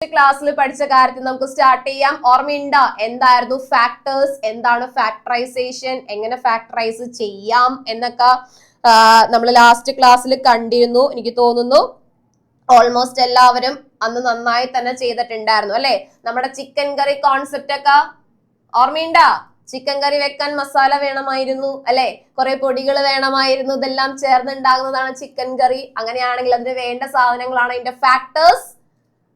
ക്ലാസ്സിൽ പഠിച്ച കാര്യത്തിൽ നമുക്ക് സ്റ്റാർട്ട് ചെയ്യാം. ഓർമ്മയുണ്ടോ എന്തായിരുന്നു ഫാക്ടേഴ്സ്, എന്താണ് ഫാക്ടറൈസേഷൻ, എങ്ങനെ ഫാക്ടറൈസ് ചെയ്യാം എന്നൊക്കെ നമ്മൾ ലാസ്റ്റ് ക്ലാസ്സിൽ കണ്ടിരുന്നു. എനിക്ക് തോന്നുന്നു ഓൾമോസ്റ്റ് എല്ലാവരും അന്ന് നന്നായി തന്നെ ചെയ്തിട്ടുണ്ടായിരുന്നു അല്ലെ. നമ്മുടെ ചിക്കൻ കറി കോൺസെപ്റ്റ് ഒക്കെ ഓർമ്മയുണ്ടോ? ചിക്കൻ കറി വെക്കാൻ മസാല വേണമായിരുന്നു അല്ലെ, കുറെ പൊടികൾ വേണമായിരുന്നു, ഇതെല്ലാം ചേർന്നുണ്ടാകുന്നതാണ് ചിക്കൻ കറി. അങ്ങനെയാണെങ്കിൽ അതിന് വേണ്ട സാധനങ്ങളാണ് അതിന്റെ ഫാക്ടേഴ്സ്.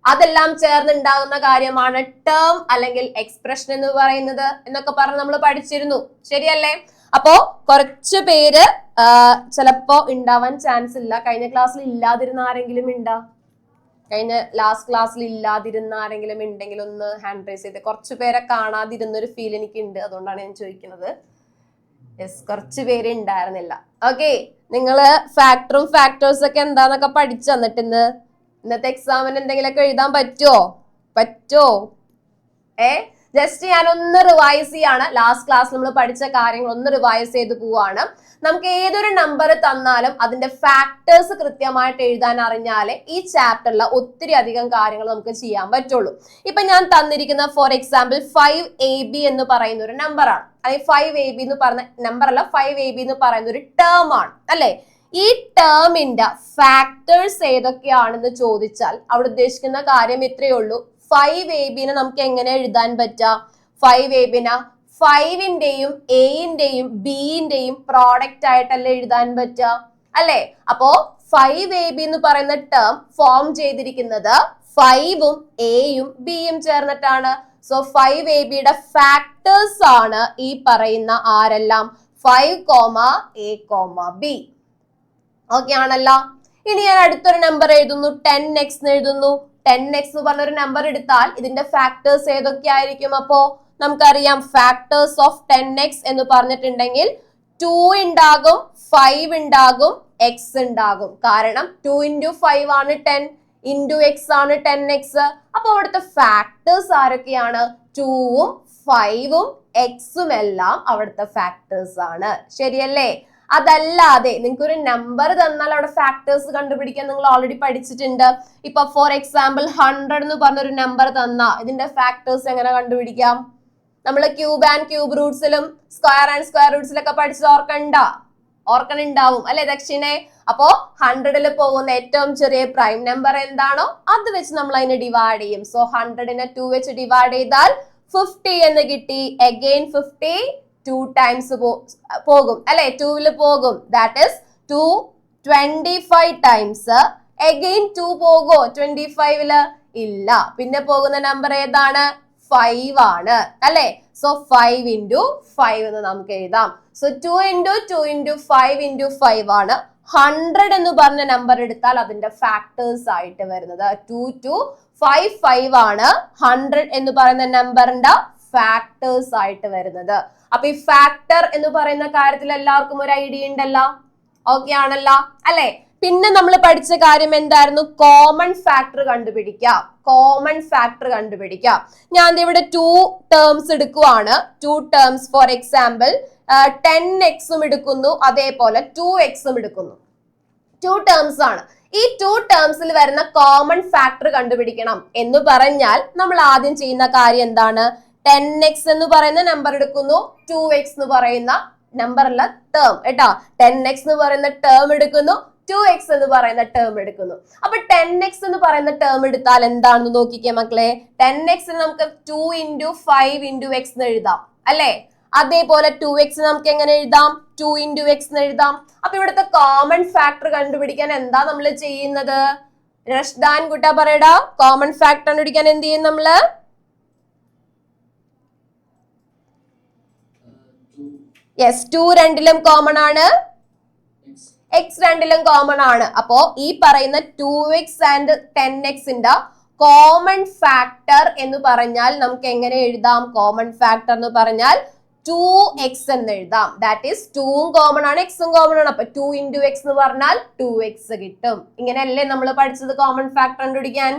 അതെല്ലാം ചേർന്നുണ്ടാകുന്ന കാര്യമാണ് ടേം അല്ലെങ്കിൽ എക്സ്പ്രഷൻ എന്ന് പറയുന്നത് എന്നൊക്കെ പറഞ്ഞ് നമ്മൾ പഠിച്ചിരുന്നു, ശരിയല്ലേ? അപ്പോ കുറച്ചു പേര് ചിലപ്പോ ഉണ്ടാവാൻ ചാൻസ് ഇല്ല. കഴിഞ്ഞ ക്ലാസ്സിൽ ഇല്ലാതിരുന്ന ആരെങ്കിലും ഉണ്ടാ? കഴിഞ്ഞ ലാസ്റ്റ് ക്ലാസ്സിൽ ഇല്ലാതിരുന്ന ആരെങ്കിലും ഉണ്ടെങ്കിൽ ഒന്ന് ഹാൻഡ് റൈസ് ചെയ്ത്. കുറച്ചു പേരെ കാണാതിരുന്ന ഒരു ഫീൽ എനിക്കുണ്ട്, അതുകൊണ്ടാണ് ഞാൻ ചോദിക്കുന്നത്. യെസ്, കുറച്ചു പേര് ഉണ്ടായിരുന്നില്ല. ഓക്കെ, നിങ്ങള് ഫാക്ടറും ഫാക്ടേഴ്സ് ഒക്കെ എന്താന്നൊക്കെ പഠിച്ചു തന്നിട്ട് ഇന്നത്തെ എക്സാമിന് എന്തെങ്കിലുമൊക്കെ എഴുതാൻ പറ്റോ? ജസ്റ്റ് ഞാൻ ഒന്ന് റിവൈസ് ചെയ്യാണ്. ലാസ്റ്റ് ക്ലാസ് നമ്മൾ പഠിച്ച കാര്യങ്ങൾ ഒന്ന് റിവൈസ് ചെയ്ത് പോവാണ്. നമുക്ക് ഏതൊരു നമ്പർ തന്നാലും അതിന്റെ ഫാക്ടേഴ്സ് കൃത്യമായിട്ട് എഴുതാൻ അറിഞ്ഞാലേ ഈ ചാപ്റ്ററിലെ ഒത്തിരി അധികം കാര്യങ്ങൾ നമുക്ക് ചെയ്യാൻ പറ്റുള്ളൂ. ഇപ്പൊ ഞാൻ തന്നിരിക്കുന്ന ഫോർ എക്സാമ്പിൾ 5AB എന്ന് പറയുന്ന ഒരു നമ്പറാണ്. അതായത് 5AB എന്ന് പറഞ്ഞ നമ്പർ അല്ല, 5AB എന്ന് പറയുന്ന ഒരു ടേം ആണ് അല്ലെ. ഈ ടേമിന്റെ ഫാക്ടേഴ്സ് ഏതൊക്കെയാണെന്ന് ചോദിച്ചാൽ അവിടെ ഉദ്ദേശിക്കുന്ന കാര്യം ഇത്രയേ ഉള്ളൂ. 5ABനെ നമുക്ക് എങ്ങനെ എഴുതാൻ പറ്റുക? 5ABനെ 5ന്റെയും എയുടെയും ബിന്റെയും പ്രോഡക്റ്റ് ആയിട്ടല്ലേ എഴുതാൻ പറ്റുക അല്ലെ. അപ്പോ 5AB എന്ന് പറയുന്ന ടേം ഫോം ചെയ്തിരിക്കുന്നത് 5ഉം എയും ബിയും ചേർന്നിട്ടാണ്. സോ 5ABയുടെ ഫാക്ടേഴ്സ് ആണ് ഈ പറയുന്ന ആരെല്ലാം? 5, A, B. ഓക്കെ ആണല്ലോ. ഇനി ഞാൻ അടുത്തൊരു നമ്പർ എഴുതുന്നു, 10x എഴുതുന്നു. 10x എന്ന് പറഞ്ഞൊരു നമ്പർ എടുത്താൽ ഇതിന്റെ ഫാക്ടേഴ്സ് ഏതൊക്കെ ആയിരിക്കും? അപ്പോ നമുക്കറിയാം ഫാക്ടേഴ്സ് ഓഫ് 10x എന്ന് പറഞ്ഞിട്ടുണ്ടെങ്കിൽ 2 ഉണ്ടാകും, 5 ഉണ്ടാകും, x ഉണ്ടാകും. കാരണം 2 into 5 ആണ് 10, into x ആണ് 10x. അപ്പൊ അവിടുത്തെ ഫാക്ടേഴ്സ് ആരൊക്കെയാണ്? 2ഉം 5ഉം എക്സും എല്ലാം അവിടുത്തെ ഫാക്ടേഴ്സ് ആണ്, ശരിയല്ലേ? അതല്ലാതെ നിങ്ങൾക്ക് ഒരു നമ്പർ തന്നാൽ അവിടെ ഫാക്ടേഴ്സ് കണ്ടുപിടിക്കാൻ നിങ്ങൾ ഓൾറെഡി പഠിച്ചിട്ടുണ്ട്. ഇപ്പൊ ഫോർ എക്സാമ്പിൾ 100 എന്ന് പറഞ്ഞൊരു നമ്പർ തന്നാ ഇതിന്റെ ഫാക്ടേഴ്സ് എങ്ങനെ കണ്ടുപിടിക്കാം? നമ്മൾ ക്യൂബ് ആൻഡ് ക്യൂബ് റൂട്ട്സിലും സ്ക്വയർ ആൻഡ് സ്ക്വയർ റൂട്ട്സിലൊക്കെ പഠിച്ചത് ഓർക്കണുണ്ടാവും അല്ലെ ദക്ഷിണെ? അപ്പോ 100ൽ പോകുന്ന ഏറ്റവും ചെറിയ പ്രൈം നമ്പർ എന്താണോ അത് വെച്ച് നമ്മൾ അതിനെ ഡിവൈഡ് ചെയ്യും. സോ 100നെ 2 വെച്ച് ഡിവൈഡ് ചെയ്താൽ 50 എന്ന് കിട്ടി. അഗൈൻ 50 2 ടൈംസ് പോകും അല്ലെ, 2ൽ പോകും. That is 225 times. അഗൈൻ 2 പോകുമോ 25ല്? ഇല്ല. പിന്നെ പോകുന്ന നമ്പർ ഏതാണ്? 5 ആണ് അല്ലെ. സോ 5 into 5 എന്ന് നമുക്ക് എഴുതാം. സോ 2 into 2 into 5 into 5 ആണ്. 100 എന്ന് പറഞ്ഞ നമ്പർ എടുത്താൽ അതിന്റെ ഫാക്ടേഴ്സ് ആയിട്ട് വരുന്നത് 2 to 5 5 ആണ് 100 എന്ന് പറയുന്ന നമ്പറിന്റെ ഫാക്ടേഴ്സ് ആയിട്ട് വരുന്നത്. അപ്പൊ ഈ ഫാക്ടർ എന്ന് പറയുന്ന കാര്യത്തിൽ എല്ലാവർക്കും ഒരു ഐഡിയ ഉണ്ടല്ലോ, ഓക്കെ ആണല്ലോ അല്ലെ. പിന്നെ നമ്മൾ പഠിച്ച കാര്യം എന്തായിരുന്നു? കോമൺ ഫാക്ടർ കണ്ടുപിടിക്കാം. ഞാൻ ഇവിടെ 2 ടേംസ് എടുക്കുവാണ്. 2 ടേംസ് ഫോർ എക്സാമ്പിൾ 10x എടുക്കുന്നു, അതേപോലെ 2x എടുക്കുന്നു. 2 ടേംസ് ആണ്. ഈ 2 ടേംസിൽ വരുന്ന കോമൺ ഫാക്ടർ കണ്ടുപിടിക്കണം എന്ന് പറഞ്ഞാൽ നമ്മൾ ആദ്യം ചെയ്യുന്ന കാര്യം എന്താണ്? 10x എന്ന് പറയുന്ന നമ്പർ എടുക്കുന്നു, 2x എന്ന് പറയുന്ന നമ്പർ അല്ല ടേം കേട്ടാ. 10x എന്ന് പറയുന്ന ടേം എടുക്കുന്നു, 2x എന്ന് പറയുന്ന ടേം എടുക്കുന്നു. അപ്പൊ 10x എന്ന് പറയുന്ന ടേം എടുത്താൽ എന്താണെന്ന് നോക്കിക്കേ മക്കളെ. 10x നമുക്ക് 2 into 5 into x എന്ന് എഴുതാം അല്ലെ. അതേപോലെ 2x നമുക്ക് എങ്ങനെ എഴുതാം? 2 into x എന്ന് എഴുതാം. അപ്പൊ ഇവിടുത്തെ കോമൺ ഫാക്ടർ കണ്ടുപിടിക്കാൻ എന്താ നമ്മൾ ചെയ്യുന്നത്? റഷ്ദാൻ കുട്ട പറയടാ, കോമൺ ഫാക്ടർ കണ്ടുപിടിക്കാൻ എന്ത് ചെയ്യും നമ്മള്? യെസ്, 2 രണ്ടിലും കോമൺ ആണ്, x രണ്ടിലും കോമൺ ആണ്. അപ്പോ ഈ പറയുന്ന 2x ആൻഡ് 10xന്റെ കോമൺ ഫാക്ടർ എന്ന് പറഞ്ഞാൽ നമുക്ക് എങ്ങനെ എഴുതാം? കോമൺ ഫാക്ടർ എന്ന് പറഞ്ഞാൽ 2x എന്ന് എഴുതാം. ദാറ്റ് ഈസ് 2ഉം കോമൺ ആണ്, എക്സും കോമൺ ആണ്. അപ്പൊ 2 into x എന്ന് പറഞ്ഞാൽ 2x കിട്ടും. ഇങ്ങനെയല്ലേ നമ്മൾ പഠിച്ചത് കോമൺ ഫാക്ടർ കണ്ടുപിടിക്കാൻ?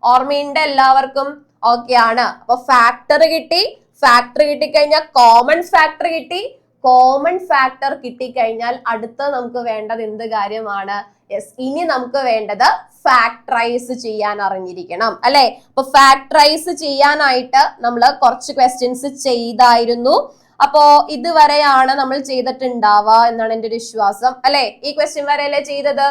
ഓർമ്മയുണ്ട് എല്ലാവർക്കും? ഓക്കെ ആണ്. അപ്പൊ ഫാക്ടർ കിട്ടിക്കഴിഞ്ഞാൽ കോമൺ ഫാക്ടർ കിട്ടി. കോമൺ ഫാക്ടർ കിട്ടിക്കഴിഞ്ഞാൽ അടുത്ത നമുക്ക് വേണ്ടത് എന്ത് കാര്യമാണ്? യെസ്, ഇനി നമുക്ക് വേണ്ടത് ഫാക്ടറൈസ് ചെയ്യാൻ അറിഞ്ഞിരിക്കണം അല്ലെ. അപ്പൊ ഫാക്ടറൈസ് ചെയ്യാനായിട്ട് നമ്മൾ കുറച്ച് ക്വസ്റ്റ്യൻസ് ചെയ്തായിരുന്നു. അപ്പോ ഇതുവരെയാണ് നമ്മൾ ചെയ്തിട്ടുണ്ടാവുക എന്നാണ് എൻ്റെ ഒരു വിശ്വാസം അല്ലെ. ഈ ക്വസ്റ്റ്യൻ വരെയല്ലേ ചെയ്തത്?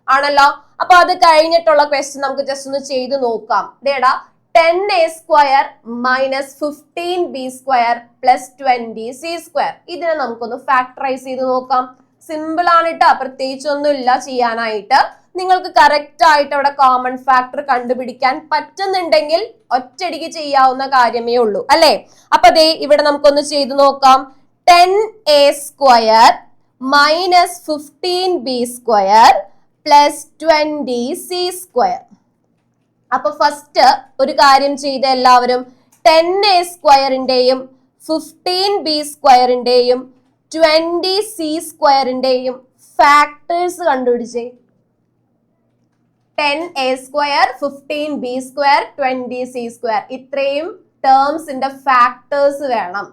ആണല്ലോ. അപ്പൊ അത് കഴിഞ്ഞിട്ടുള്ള ക്വസ്റ്റ്യൻ നമുക്ക് ജസ്റ്റ് ഒന്ന് ചെയ്ത് നോക്കാം. ഇതേടാ 10a² minus 15b² plus 20c². ഇതിനെ നമുക്കൊന്ന് ഫാക്ടറൈസ് ചെയ്ത് നോക്കാം. സിമ്പിൾ ആണ് കേട്ടോ, പ്രത്യേകിച്ചൊന്നുമില്ല ചെയ്യാനായിട്ട്. നിങ്ങൾക്ക് കറക്റ്റ് ആയിട്ട് അവിടെ കോമൺ ഫാക്ടർ കണ്ടുപിടിക്കാൻ പറ്റുന്നുണ്ടെങ്കിൽ ഒറ്റയടിക്ക് ചെയ്യാവുന്ന കാര്യമേ ഉള്ളൂ അല്ലെ. അപ്പൊ ദേ ഇവിടെ നമുക്കൊന്ന് ചെയ്തു നോക്കാം. 10a² minus 15b² plus 20c². അപ്പൊ ഫസ്റ്റ് ഒരു കാര്യം ചെയ്ത എല്ലാവരും 10a²ന്റെയും 15b²ന്റെയും 20c²ന്റെയും ഫാക്ടേഴ്സ് കണ്ടുപിടിച്ചേ. 10a² 15b² 20c², ഇത്രയും ടേംസിന്റെ ഫാക്ടേഴ്സ് വേണം.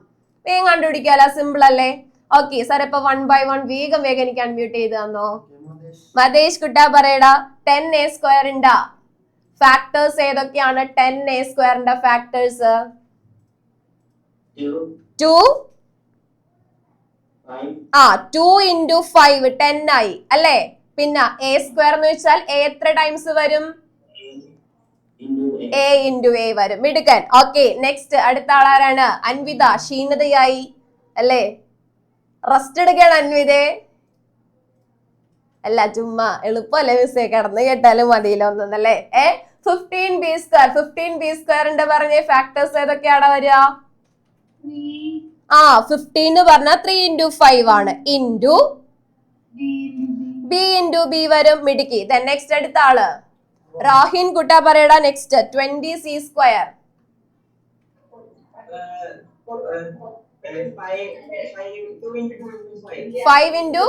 വേഗം കണ്ടുപിടിക്കാലോ, സിമ്പിൾ അല്ലേ? ഓക്കെ സാർ, ഇപ്പൊ 1 by 1 വേഗം എനിക്ക് അൺമ്യൂട്ട് ചെയ്ത് തന്നോ. മതേഷ് കുട്ടാ പറയടാ. 10a²ന്റെ ഫാക്ടേഴ്സ് ഏതൊക്കെയാണ്? 10a²ന്റെ ഫാക്ടേഴ്സ് 2 into 5 10 ആയി അല്ലേ. പിന്നെ a² എന്ന് വെച്ചാൽ a എത്ര ടൈംസ് വരും? a into a വരും. മിടുക്കൻ. ഓക്കെ, നെക്സ്റ്റ് അടുത്ത ആളാരാണ്? അൻവിത. ക്ഷീണതയായി അല്ലേ? റെസ്റ്റ് എടുക്കുകയാണ് അൻവിതേ. അല്ല, ചുമ്മാ എളുപ്പമല്ലേ മിസ്സേ, കിടന്ന് കേട്ടാലും മതിയില്ല ഒന്നല്ലേ. 15b². 15b² പറഞ്ഞ ഫാക്ടേഴ്സ് ഏതൊക്കെയാണ് വരിക? 15 പറഞ്ഞാൽ 3 into 5 ആണ്. ഇൻറ്റു b into b വരും. മിടുക്കി. നെക്സ്റ്റ് അടുത്ത ആള് രാഹിൻ കുട്ടാ പറയടാ. Next 20c². 5 into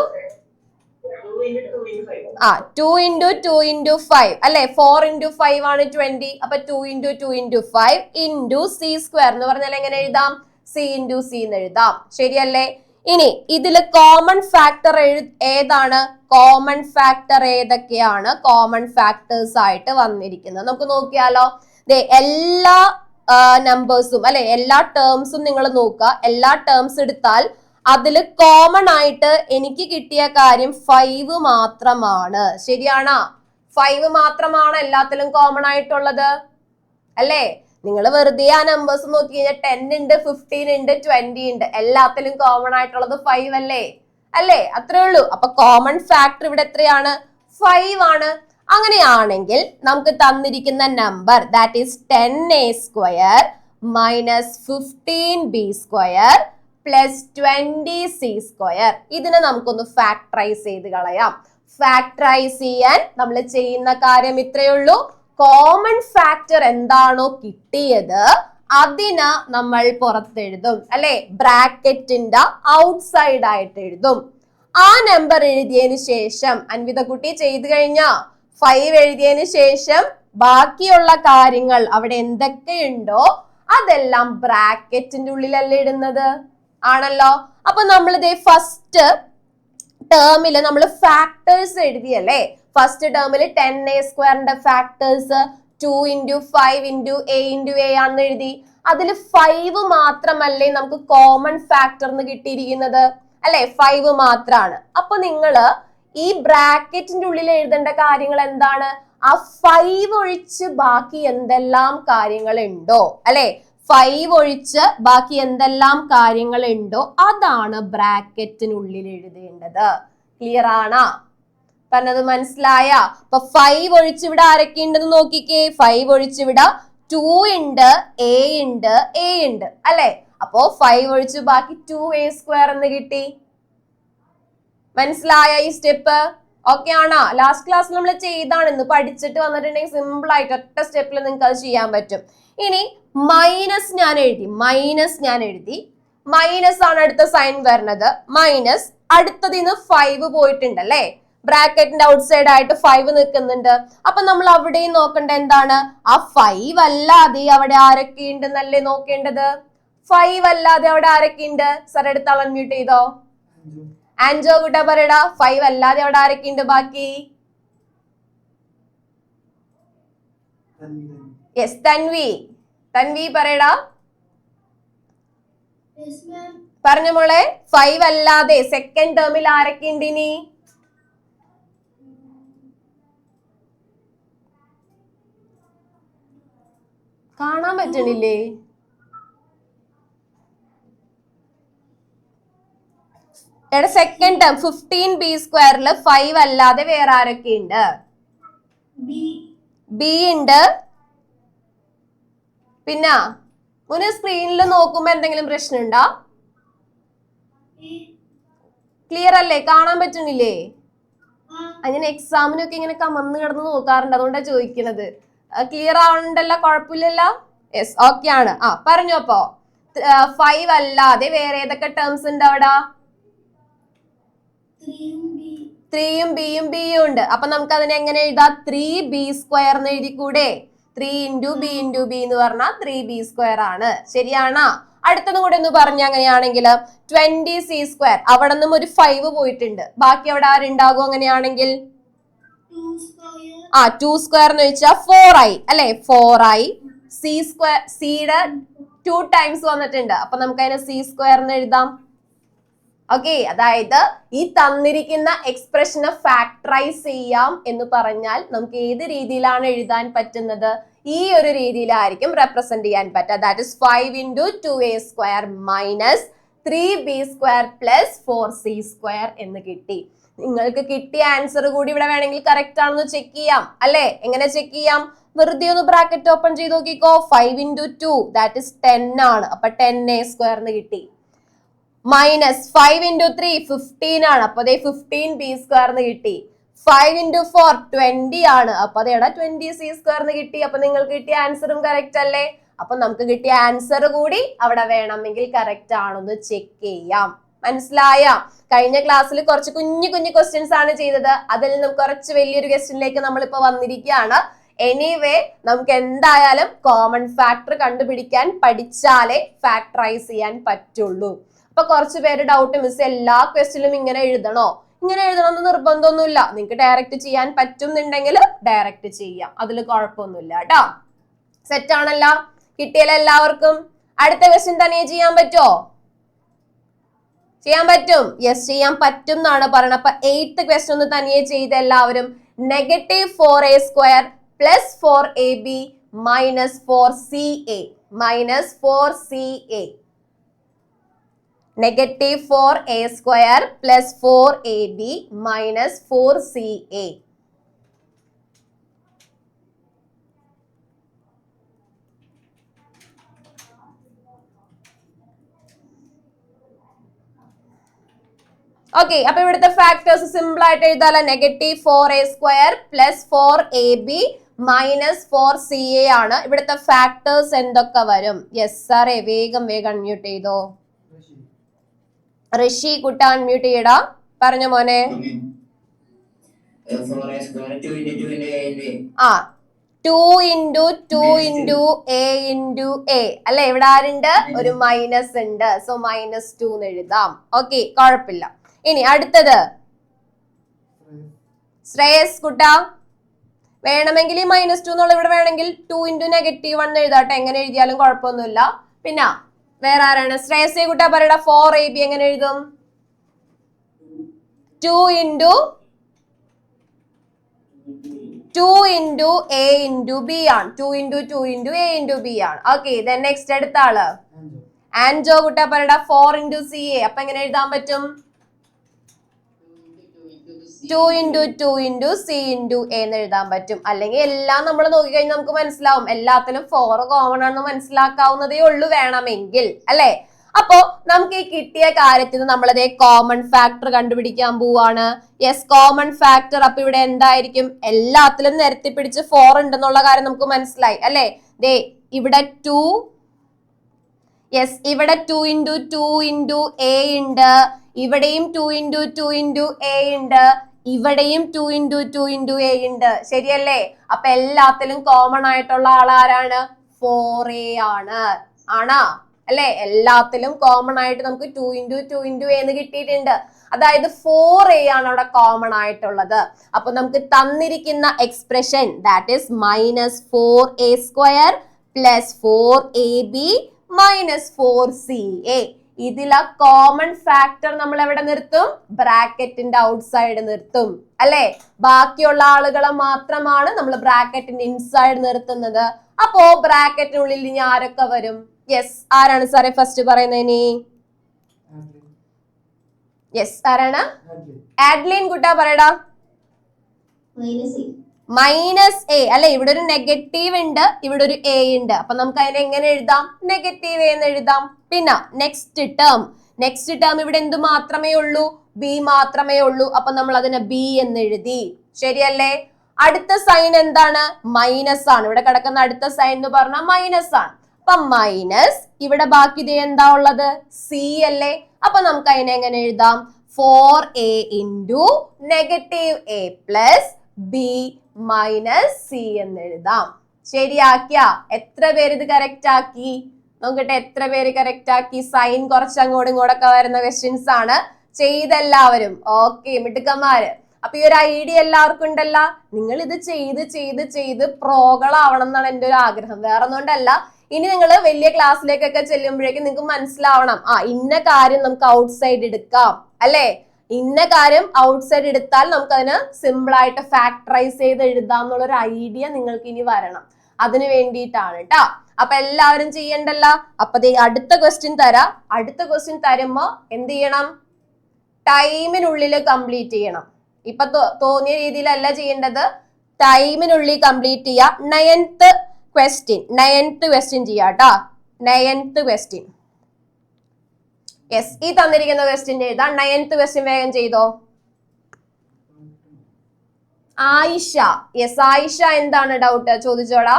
2 into 2 into 5 അല്ലെ. 4 into 5 ആണ് 20. അപ്പൊ 2 into 2 into 5 into c² എന്ന് പറഞ്ഞാൽ എങ്ങനെ എഴുതാം? c into c എന്ന് എഴുതാം. ശരിയല്ലേ? ഇനി ഇതില് കോമൺ ഫാക്ടർ ഏതാണ്? കോമൺ ഫാക്ടർ ഏതൊക്കെയാണ് കോമൺ ഫാക്ടേഴ്സ് ആയിട്ട് വന്നിരിക്കുന്നത് നമുക്ക് നോക്കിയാലോ. എല്ലാ നമ്പേഴ്സും അല്ലെ, എല്ലാ ടേംസും നിങ്ങൾ നോക്കുക. എല്ലാ ടേംസ് എടുത്താൽ അതിൽ കോമൺ ആയിട്ട് എനിക്ക് കിട്ടിയ കാര്യം 5 മാത്രമാണ്. ശരിയാണോ? 5 മാത്രമാണ് എല്ലാത്തിലും കോമൺ ആയിട്ടുള്ളത് അല്ലേ. നിങ്ങൾ വെറുതെ ആ നമ്പേഴ്സ് നോക്കി കഴിഞ്ഞാൽ 10 ഉണ്ട്, 15 ഉണ്ട്, 20 ഉണ്ട്, എല്ലാത്തിലും കോമൺ ആയിട്ടുള്ളത് 5 അല്ലേ. അല്ലേ? അത്രേ ഉള്ളൂ. അപ്പൊ കോമൺ ഫാക്ടർ ഇവിടെ എത്രയാണ്? 5 ആണ്. അങ്ങനെയാണെങ്കിൽ നമുക്ക് തന്നിരിക്കുന്ന number that is 10a² minus 15b² plus 20c². ഇതിനെ നമുക്കൊന്ന് ഫാക്ടറൈസ് ചെയ്ത് കളയാം. ഫാക്ടറൈസ് ചെയ്യാൻ നമ്മൾ ചെയ്യുന്ന കാര്യം ഇത്രയേ ഉള്ളൂ. കോമൺ ഫാക്ടർ എന്താണോ കിട്ടിയത് അതിനെ നമ്മൾ പുറത്തെഴുതും അല്ലെ. ബ്രാക്കറ്റിന്റെ ഔട്ട്സൈഡ് ആയിട്ട് എഴുതും. ആ നമ്പർ എഴുതിയതിനു ശേഷം അൻവിത കുട്ടി ചെയ്തു കഴിഞ്ഞാ 5 എഴുതിയതിനു ശേഷം ബാക്കിയുള്ള കാര്യങ്ങൾ അവിടെ എന്തൊക്കെയുണ്ടോ അതെല്ലാം ബ്രാക്കറ്റിന്റെ ഉള്ളിലല്ലേ ഇടുന്നത്? ആണല്ലോ. അപ്പൊ നമ്മൾ ഇതേ ഫസ്റ്റ് ടേമില് നമ്മൾ ഫാക്ടേഴ്സ് എഴുതിയല്ലേ. ഫസ്റ്റ് ടേമിൽ 10a² factors 2 into 5 into a into a ആണെന്ന് എഴുതി. അതിൽ 5 മാത്രമല്ലേ നമുക്ക് കോമൺ ഫാക്ടർ എന്ന് കിട്ടിയിരിക്കുന്നത് അല്ലെ. 5 മാത്രമാണ്. അപ്പൊ നിങ്ങള് ഈ ബ്രാക്കറ്റിന്റെ ഉള്ളിൽ എഴുതേണ്ട കാര്യങ്ങൾ എന്താണ്? ആ 5 ഒഴിച്ച് ബാക്കി എന്തെല്ലാം കാര്യങ്ങൾ ഉണ്ടോ അല്ലെ. 5 ഒഴിച്ച് ബാക്കി എന്തെല്ലാം കാര്യങ്ങൾ ഉണ്ടോ അതാണ് ബ്രാക്കറ്റിനുള്ളിൽ എഴുതേണ്ടത്. ക്ലിയർ ആണോ? പറഞ്ഞത് മനസ്സിലായ? അപ്പൊ 5 ഒഴിച്ച് ഇവിടെ ആരൊക്കെ ഉണ്ടെന്ന് നോക്കിക്കേ. 5 ഒഴിച്ച് ഇവിടെ 2 ഉണ്ട്, a ഉണ്ട്, a ഉണ്ട് അല്ലെ. അപ്പോ 5 ഒഴിച്ച് ബാക്കി 2a² എന്ന് കിട്ടി. മനസ്സിലായ ഈ സ്റ്റെപ്പ്? ഓക്കെ ആണോ? ലാസ്റ്റ് ക്ലാസ്സിൽ നമ്മൾ ചെയ്താണ്. ഇന്ന് പഠിച്ചിട്ട് വന്നിട്ടുണ്ടെങ്കിൽ സിമ്പിൾ ആയിട്ട് ഒറ്റ സ്റ്റെപ്പിൽ നിങ്ങൾക്ക് അത് ചെയ്യാൻ പറ്റും. ഇനി മൈനസ് ഞാൻ എഴുതി. മൈനസ് ആണ് അടുത്ത സൈൻ വരുന്നത്. മൈനസ് അടുത്തതിന്ന് 5 പോയിട്ടുണ്ട് അല്ലെ. ബ്രാക്കറ്റിന്റെ ഔട്ട്സൈഡ് ആയിട്ട് 5 നിൽക്കുന്നുണ്ട്. അപ്പൊ നമ്മൾ അവിടെയും നോക്കേണ്ട എന്താണ്? ആ 5 അല്ലാതെ അവിടെ ആരൊക്കെ ഉണ്ടെന്നല്ലേ നോക്കേണ്ടത്? 5 അല്ലാതെ അവിടെ ആരൊക്കെ ഉണ്ട്? സാർ എടുത്താൽ അൺമ്യൂട്ട് ചെയ്തോ. ആൻജോ കുട്ട പറയടാ, 5 അല്ലാതെ അവിടെ ആരൊക്കെ ഉണ്ട് ബാക്കി? യെസ്, തൻവി. തൻവി പറയടാ. പറഞ്ഞ മോളെ, 5 അല്ലാതെ സെക്കൻഡ് ടേമിൽ ആരൊക്കെ ഉണ്ട് ഇനി? കാണാൻ പറ്റണില്ലേ? എടാ സെക്കൻഡ് ടേം 15b² 5 അല്ലാതെ വേറെ ആരൊക്കെ ഉണ്ട്? ബി ഉണ്ട്. പിന്നെ മുന്നേ സ്ക്രീനിൽ നോക്കുമ്പോ എന്തെങ്കിലും പ്രശ്നമുണ്ടോ? ക്ലിയർ അല്ലേ? കാണാൻ പറ്റണില്ലേ? അങ്ങനെ എക്സാമിനൊക്കെ ഇങ്ങനെ കമന്ന് കിടന്ന് നോക്കാറുണ്ട്, അതുകൊണ്ടാണ് ചോദിക്കുന്നത്. ക്ലിയർ ആവണ്ടല്ലോ? കുഴപ്പമില്ലല്ലോ? യെസ്, ഓക്കെ ആണ്. പറഞ്ഞു. അപ്പോ 5 അല്ലാതെ വേറെ ഏതൊക്കെ ടേംസ് ഉണ്ട് അവിടെ? 3യും ബിയും ഉണ്ട്. അപ്പൊ നമുക്ക് അതിനെ എങ്ങനെ എഴുതാം? 3b² എന്ന് എഴുതിക്കൂടെ? 3 × b × b എന്ന് പറഞ്ഞാൽ 3b² ആണ്. ശരിയാണോ? അടുത്തതും കൂടെ ഒന്ന് പറഞ്ഞ അങ്ങനെയാണെങ്കിൽ 20c². അവിടെ നിന്നും ഒരു 5 പോയിട്ടുണ്ട്. ബാക്കി അവിടെ ആരുണ്ടാകും അങ്ങനെയാണെങ്കിൽ? 2² എന്ന് വെച്ചാൽ 4i അല്ലെ? 4i. സിയുടെ 2 ടൈംസ് വന്നിട്ടുണ്ട്. അപ്പൊ നമുക്ക് അതിനെ c² എന്ന് എഴുതാം. ഓക്കെ, അതായത് ഈ തന്നിരിക്കുന്ന എക്സ്പ്രഷനെ ഫാക്ടറൈസ് ചെയ്യാം എന്ന് പറഞ്ഞാൽ നമുക്ക് ഏത് രീതിയിലാണ് എഴുതാൻ പറ്റുന്നത്? ഈ ഒരു രീതിയിലായിരിക്കും റെപ്രസെന്റ് ചെയ്യാൻ പറ്റുക. That is 5 × 2a² minus 3b² plus 4c² എന്ന് കിട്ടി. നിങ്ങൾക്ക് കിട്ടിയ ആൻസർ കൂടി ഇവിടെ വേണമെങ്കിൽ കറക്റ്റ് ആണെന്ന് ചെക്ക് ചെയ്യാം അല്ലെ? എങ്ങനെ ചെക്ക് ചെയ്യാം? വെറുതെ ഒന്ന് ബ്രാക്കറ്റ് ഓപ്പൺ ചെയ്ത് നോക്കിക്കോ. 5 × 2 ദാറ്റ് ഇസ് 10 ആണ്. അപ്പൊ 10a² എന്ന് കിട്ടി. മൈനസ് 5 × 3 15 ആണ്. അപ്പൊ അതേ 15b² എന്ന് കിട്ടി. 5 × 4 20 ആണ്. അപ്പൊ അതേടാ 20c² എന്ന് കിട്ടി. അപ്പൊ നിങ്ങൾക്ക് കിട്ടിയ ആൻസറും കറക്റ്റ് അല്ലേ? അപ്പൊ നമുക്ക് കിട്ടിയ ആൻസർ കൂടി അവിടെ വേണമെങ്കിൽ കറക്റ്റ് ആണെന്ന് ചെക്ക് ചെയ്യാം. മനസ്സിലായ? കഴിഞ്ഞ ക്ലാസ്സിൽ കുറച്ച് കുഞ്ഞു ക്വസ്റ്റ്യൻസ് ആണ് ചെയ്തത്. അതിൽ നിന്നും കുറച്ച് വലിയൊരു ക്വസ്റ്റ്യനിലേക്ക് നമ്മളിപ്പോ വന്നിരിക്കുകയാണ്. എനിവേ, നമുക്ക് എന്തായാലും കോമൺ ഫാക്ടർ കണ്ടുപിടിക്കാൻ പഠിച്ചാലേ ഫാക്ടറൈസ് ചെയ്യാൻ പറ്റുള്ളൂ. അപ്പൊ കുറച്ച് പേര് ഡൗട്ട്, മിസ് എല്ലാ ക്വസ്റ്റ്യനിലും ഇങ്ങനെ എഴുതണോ? ഇങ്ങനെ എഴുതണമെന്ന് നിർബന്ധമൊന്നുമില്ല. നിങ്ങൾക്ക് ഡയറക്റ്റ് ചെയ്യാൻ പറ്റുന്നുണ്ടെങ്കിൽ ഡയറക്റ്റ് ചെയ്യാം, അതിൽ കുഴപ്പമൊന്നുമില്ല കേട്ടോ. സെറ്റ് ആണല്ലോ? കിട്ടിയല്ലോ എല്ലാവർക്കും? അടുത്ത ക്വസ്റ്റ്യൻ തനിയെ ചെയ്യാൻ പറ്റുമോ? ചെയ്യാൻ പറ്റും. യെസ്, ചെയ്യാൻ പറ്റും എന്നാണ് പറയുന്നത്. അപ്പൊ 8th ക്വസ്റ്റ്യൻ ഒന്ന് തനിയെ ചെയ്ത് എല്ലാവരും. -4a² plus 4ab minus 4ca minus 4ca. -4a² plus 4ab minus 4ca. Okay, അപ്പൊ ഇവിടുത്തെ ഫാക്ടേഴ്സ് സിമ്പിൾ ആയിട്ട് എഴുതാലോ. -4a² plus 4ab minus 4ca ആണ്. ഇവിടുത്തെ ഫാക്ടേഴ്സ് എന്തൊക്കെ വരും? യെസ് സാറേ, വേഗം അൺമ്യൂട്ട് ചെയ്തോ. ഋഷി കുട്ട അൺമ്യൂട്ട് ചെയ്യടാ. പറഞ്ഞ മോനെ. 2 × a അല്ലെ? ഇവിടെ ആരുണ്ട്? ഒരു മൈനസ് ഉണ്ട്. സോ -2 എന്ന് എഴുതാം. ഓക്കെ, കുഴപ്പമില്ല. ഇനി അടുത്തത് ശ്രേയസ് കുട്ട. വേണമെങ്കിൽ ഈ -2 എന്നുള്ള ഇവിടെ വേണമെങ്കിൽ 2 × -1 എഴുതാട്ടെ. എങ്ങനെ എഴുതിയാലും കുഴപ്പമൊന്നുമില്ല. പിന്നെ വേറെ ആരാണ്? ശ്രേയസേ കുട്ട പറയടാ. 4ab എങ്ങനെ എഴുതും? 2 × a × b ആണ്. 2 × a × b ആണ്. ഓക്കെ, then next അടുത്ത ആള് ആൻജോ കുട്ട പറയടാ. 4 × ca. അപ്പൊ എങ്ങനെ എഴുതാൻ പറ്റും? 2 × c × a എന്ന് എഴുതാൻ പറ്റും. അല്ലെങ്കിൽ എല്ലാം നമ്മൾ നോക്കിക്കഴിഞ്ഞാൽ നമുക്ക് മനസ്സിലാവും. എല്ലാത്തിലും 4 കോമൺ ആണെന്ന് മനസ്സിലാക്കാവുന്നതേ ഉള്ളൂ വേണമെങ്കിൽ, അല്ലെ? അപ്പോ നമുക്ക് ഈ കിട്ടിയ കാര്യത്തിന് നമ്മളതേ കോമൺ ഫാക്ടർ കണ്ടുപിടിക്കാൻ പോവാണ്. Yes, common factor. അപ്പൊ ഇവിടെ എന്തായിരിക്കും? എല്ലാത്തിലും നിരത്തി പിടിച്ച് 4 ഉണ്ടെന്നുള്ള കാര്യം നമുക്ക് മനസ്സിലായി അല്ലെ? ദേ ഇവിടെ 2. യെസ്, ഇവിടെ 2 × 2 × a ഉണ്ട്. ഇവിടെയും 2 × 2 × a ഉണ്ട്. ഇവിടെയും 2 × 2 × a ഉണ്ട്. ശരിയല്ലേ? അപ്പൊ എല്ലാത്തിലും കോമൺ ആയിട്ടുള്ള ആൾ ആരാണ്? 4a ആണ്. ആണോ? അല്ലെ? എല്ലാത്തിലും കോമൺ ആയിട്ട് നമുക്ക് 2 into 2 into a എന്ന് കിട്ടിയിട്ടുണ്ട്. അതായത് 4a ആണ് അവിടെ കോമൺ ആയിട്ടുള്ളത്. അപ്പൊ നമുക്ക് തന്നിരിക്കുന്ന expression that is -4a² plus 4ab minus 4ca. ഇതിലെ കോമൺ ഫാക്ടർ നമ്മൾ എവിടെ നിർത്തും? ബ്രാക്കറ്റിന്റെ ഔട്ട്സൈഡ് നിർത്തും, അല്ലെ? ബാക്കിയുള്ള ആളുകളെ മാത്രമാണ് നമ്മൾ ബ്രാക്കറ്റിന്റെ ഇൻസൈഡ് നിർത്തുന്നത്. അപ്പോ ബ്രാക്കറ്റിനുള്ളിൽ ഇനി ആരൊക്കെ വരും? യെസ്, ആരാണ് സാറേ ഫസ്റ്റ് പറയുന്നതിന്? യെസ്, ആരാണ്? ആഡ്ലിൻ കുട്ടാ പറയടാ. -a അല്ലെ? ഇവിടെ ഒരു നെഗറ്റീവ് ഉണ്ട്, ഇവിടെ ഒരു a ഉണ്ട്. അപ്പൊ നമുക്ക് അതിനെ എങ്ങനെ എഴുതാം? നെഗറ്റീവ് a എന്ന് എഴുതാം. പിന്നെ നെക്സ്റ്റ് ടേം ഇവിടെ എന്ത് മാത്രമേ ഉള്ളൂ? b മാത്രമേ ഉള്ളൂ. അപ്പൊ നമ്മൾ അതിനെ b എന്ന് എഴുതി, ശരിയല്ലേ? അടുത്ത സൈൻ എന്താണ്? മൈനസ് ആണ്. ഇവിടെ കിടക്കുന്ന അടുത്ത സൈൻ എന്ന് പറഞ്ഞാൽ മൈനസ് ആണ്. അപ്പൊ മൈനസ്, ഇവിടെ ബാക്കി ഇത് എന്താ ഉള്ളത്? c അല്ലേ? അപ്പൊ നമുക്ക് അതിനെ എങ്ങനെ എഴുതാം? 4a into -a plus b minus c എന്ന് എഴുതാം. ശരിയാക്കിയ? എത്ര പേര് ഇത് കറക്റ്റ് ആക്കി? നോക്കട്ടെ എത്ര പേര് കറക്റ്റ് ആക്കി. സൈൻ കുറച്ച് അങ്ങോട്ടും ഇങ്ങോട്ടൊക്കെ വരുന്ന ക്വസ്റ്റ്യൻസ് ആണ് ചെയ്തെല്ലാവരും. ഓക്കെ, മിടുക്കന്മാര്. അപ്പൊ ഈ ഒരു ഐഡിയ എല്ലാവർക്കും ഉണ്ടല്ല. നിങ്ങൾ ഇത് ചെയ്ത് പ്രോകളാവണം എന്നാണ് എൻ്റെ ഒരു ആഗ്രഹം, വേറെ ഒന്നുകൊണ്ടല്ല. ഇനി നിങ്ങൾ വലിയ ക്ലാസ്സിലേക്കൊക്കെ ചെല്ലുമ്പോഴേക്കും നിങ്ങൾക്ക് മനസ്സിലാവണം, ഇന്ന കാര്യം നമുക്ക് ഔട്ട്സൈഡ് എടുക്കാം, അല്ലെ? ഇന്ന കാര്യം ഔട്ട്സൈഡ് എടുത്താൽ നമുക്ക് അതിന് സിമ്പിൾ ആയിട്ട് ഫാക്ടറൈസ് ചെയ്ത് എഴുതാം എന്നുള്ളൊരു ഐഡിയ നിങ്ങൾക്ക് ഇനി വരണം. അതിന് വേണ്ടിയിട്ടാണ് കേട്ടാ. അപ്പൊ എല്ലാവരും ചെയ്യണ്ടല്ല. അപ്പൊ അടുത്ത ക്വസ്റ്റ്യൻ തരാം. അടുത്ത ക്വസ്റ്റ്യൻ തരുമ്പോ എന്ത് ചെയ്യണം? ടൈമിനുള്ളിൽ കംപ്ലീറ്റ് ചെയ്യണം. ഇപ്പൊ തോന്നിയ രീതിയിലല്ല ചെയ്യേണ്ടത്, ടൈമിനുള്ളിൽ കംപ്ലീറ്റ് ചെയ്യുക. 9th ക്വസ്റ്റ്യൻ ചെയ്യാട്ടോ. 9th question. യെസ്, ഈ തന്നിരിക്കുന്ന ക്വസ്റ്റ്യൻ എഴുതാം. 9th ക്വസ്റ്റ്യൻ വേഗം ചെയ്തോ. ആയിഷ. യെസ്, ആയിഷ എന്താണ് ഡൗട്ട്? ചോദിച്ചോടാ.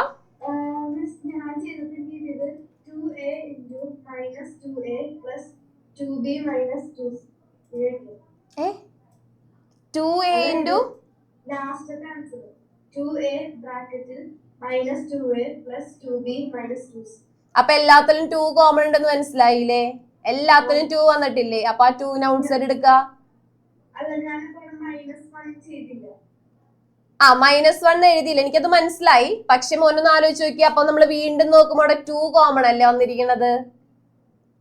2a into അപ്പൊ എല്ലാത്തിലും 2 കോമൺ ഉണ്ടെന്ന് മനസ്സിലായില്ലേ? എല്ലാത്തിനും 2 വന്നിട്ടില്ലേ? അപ്പൊ ആ 2 ഔട്ട്സൈഡ് എടുക്ക. -1 എഴുതിയില്ല, എനിക്കത് മനസ്സിലായി. പക്ഷെ മോനൊന്ന് ആലോചിച്ച് നോക്കി. അപ്പൊ നമ്മൾ വീണ്ടും നോക്കുമ്പോ അവിടെ 2 കോമൺ അല്ലേ വന്നിരിക്കുന്നത്,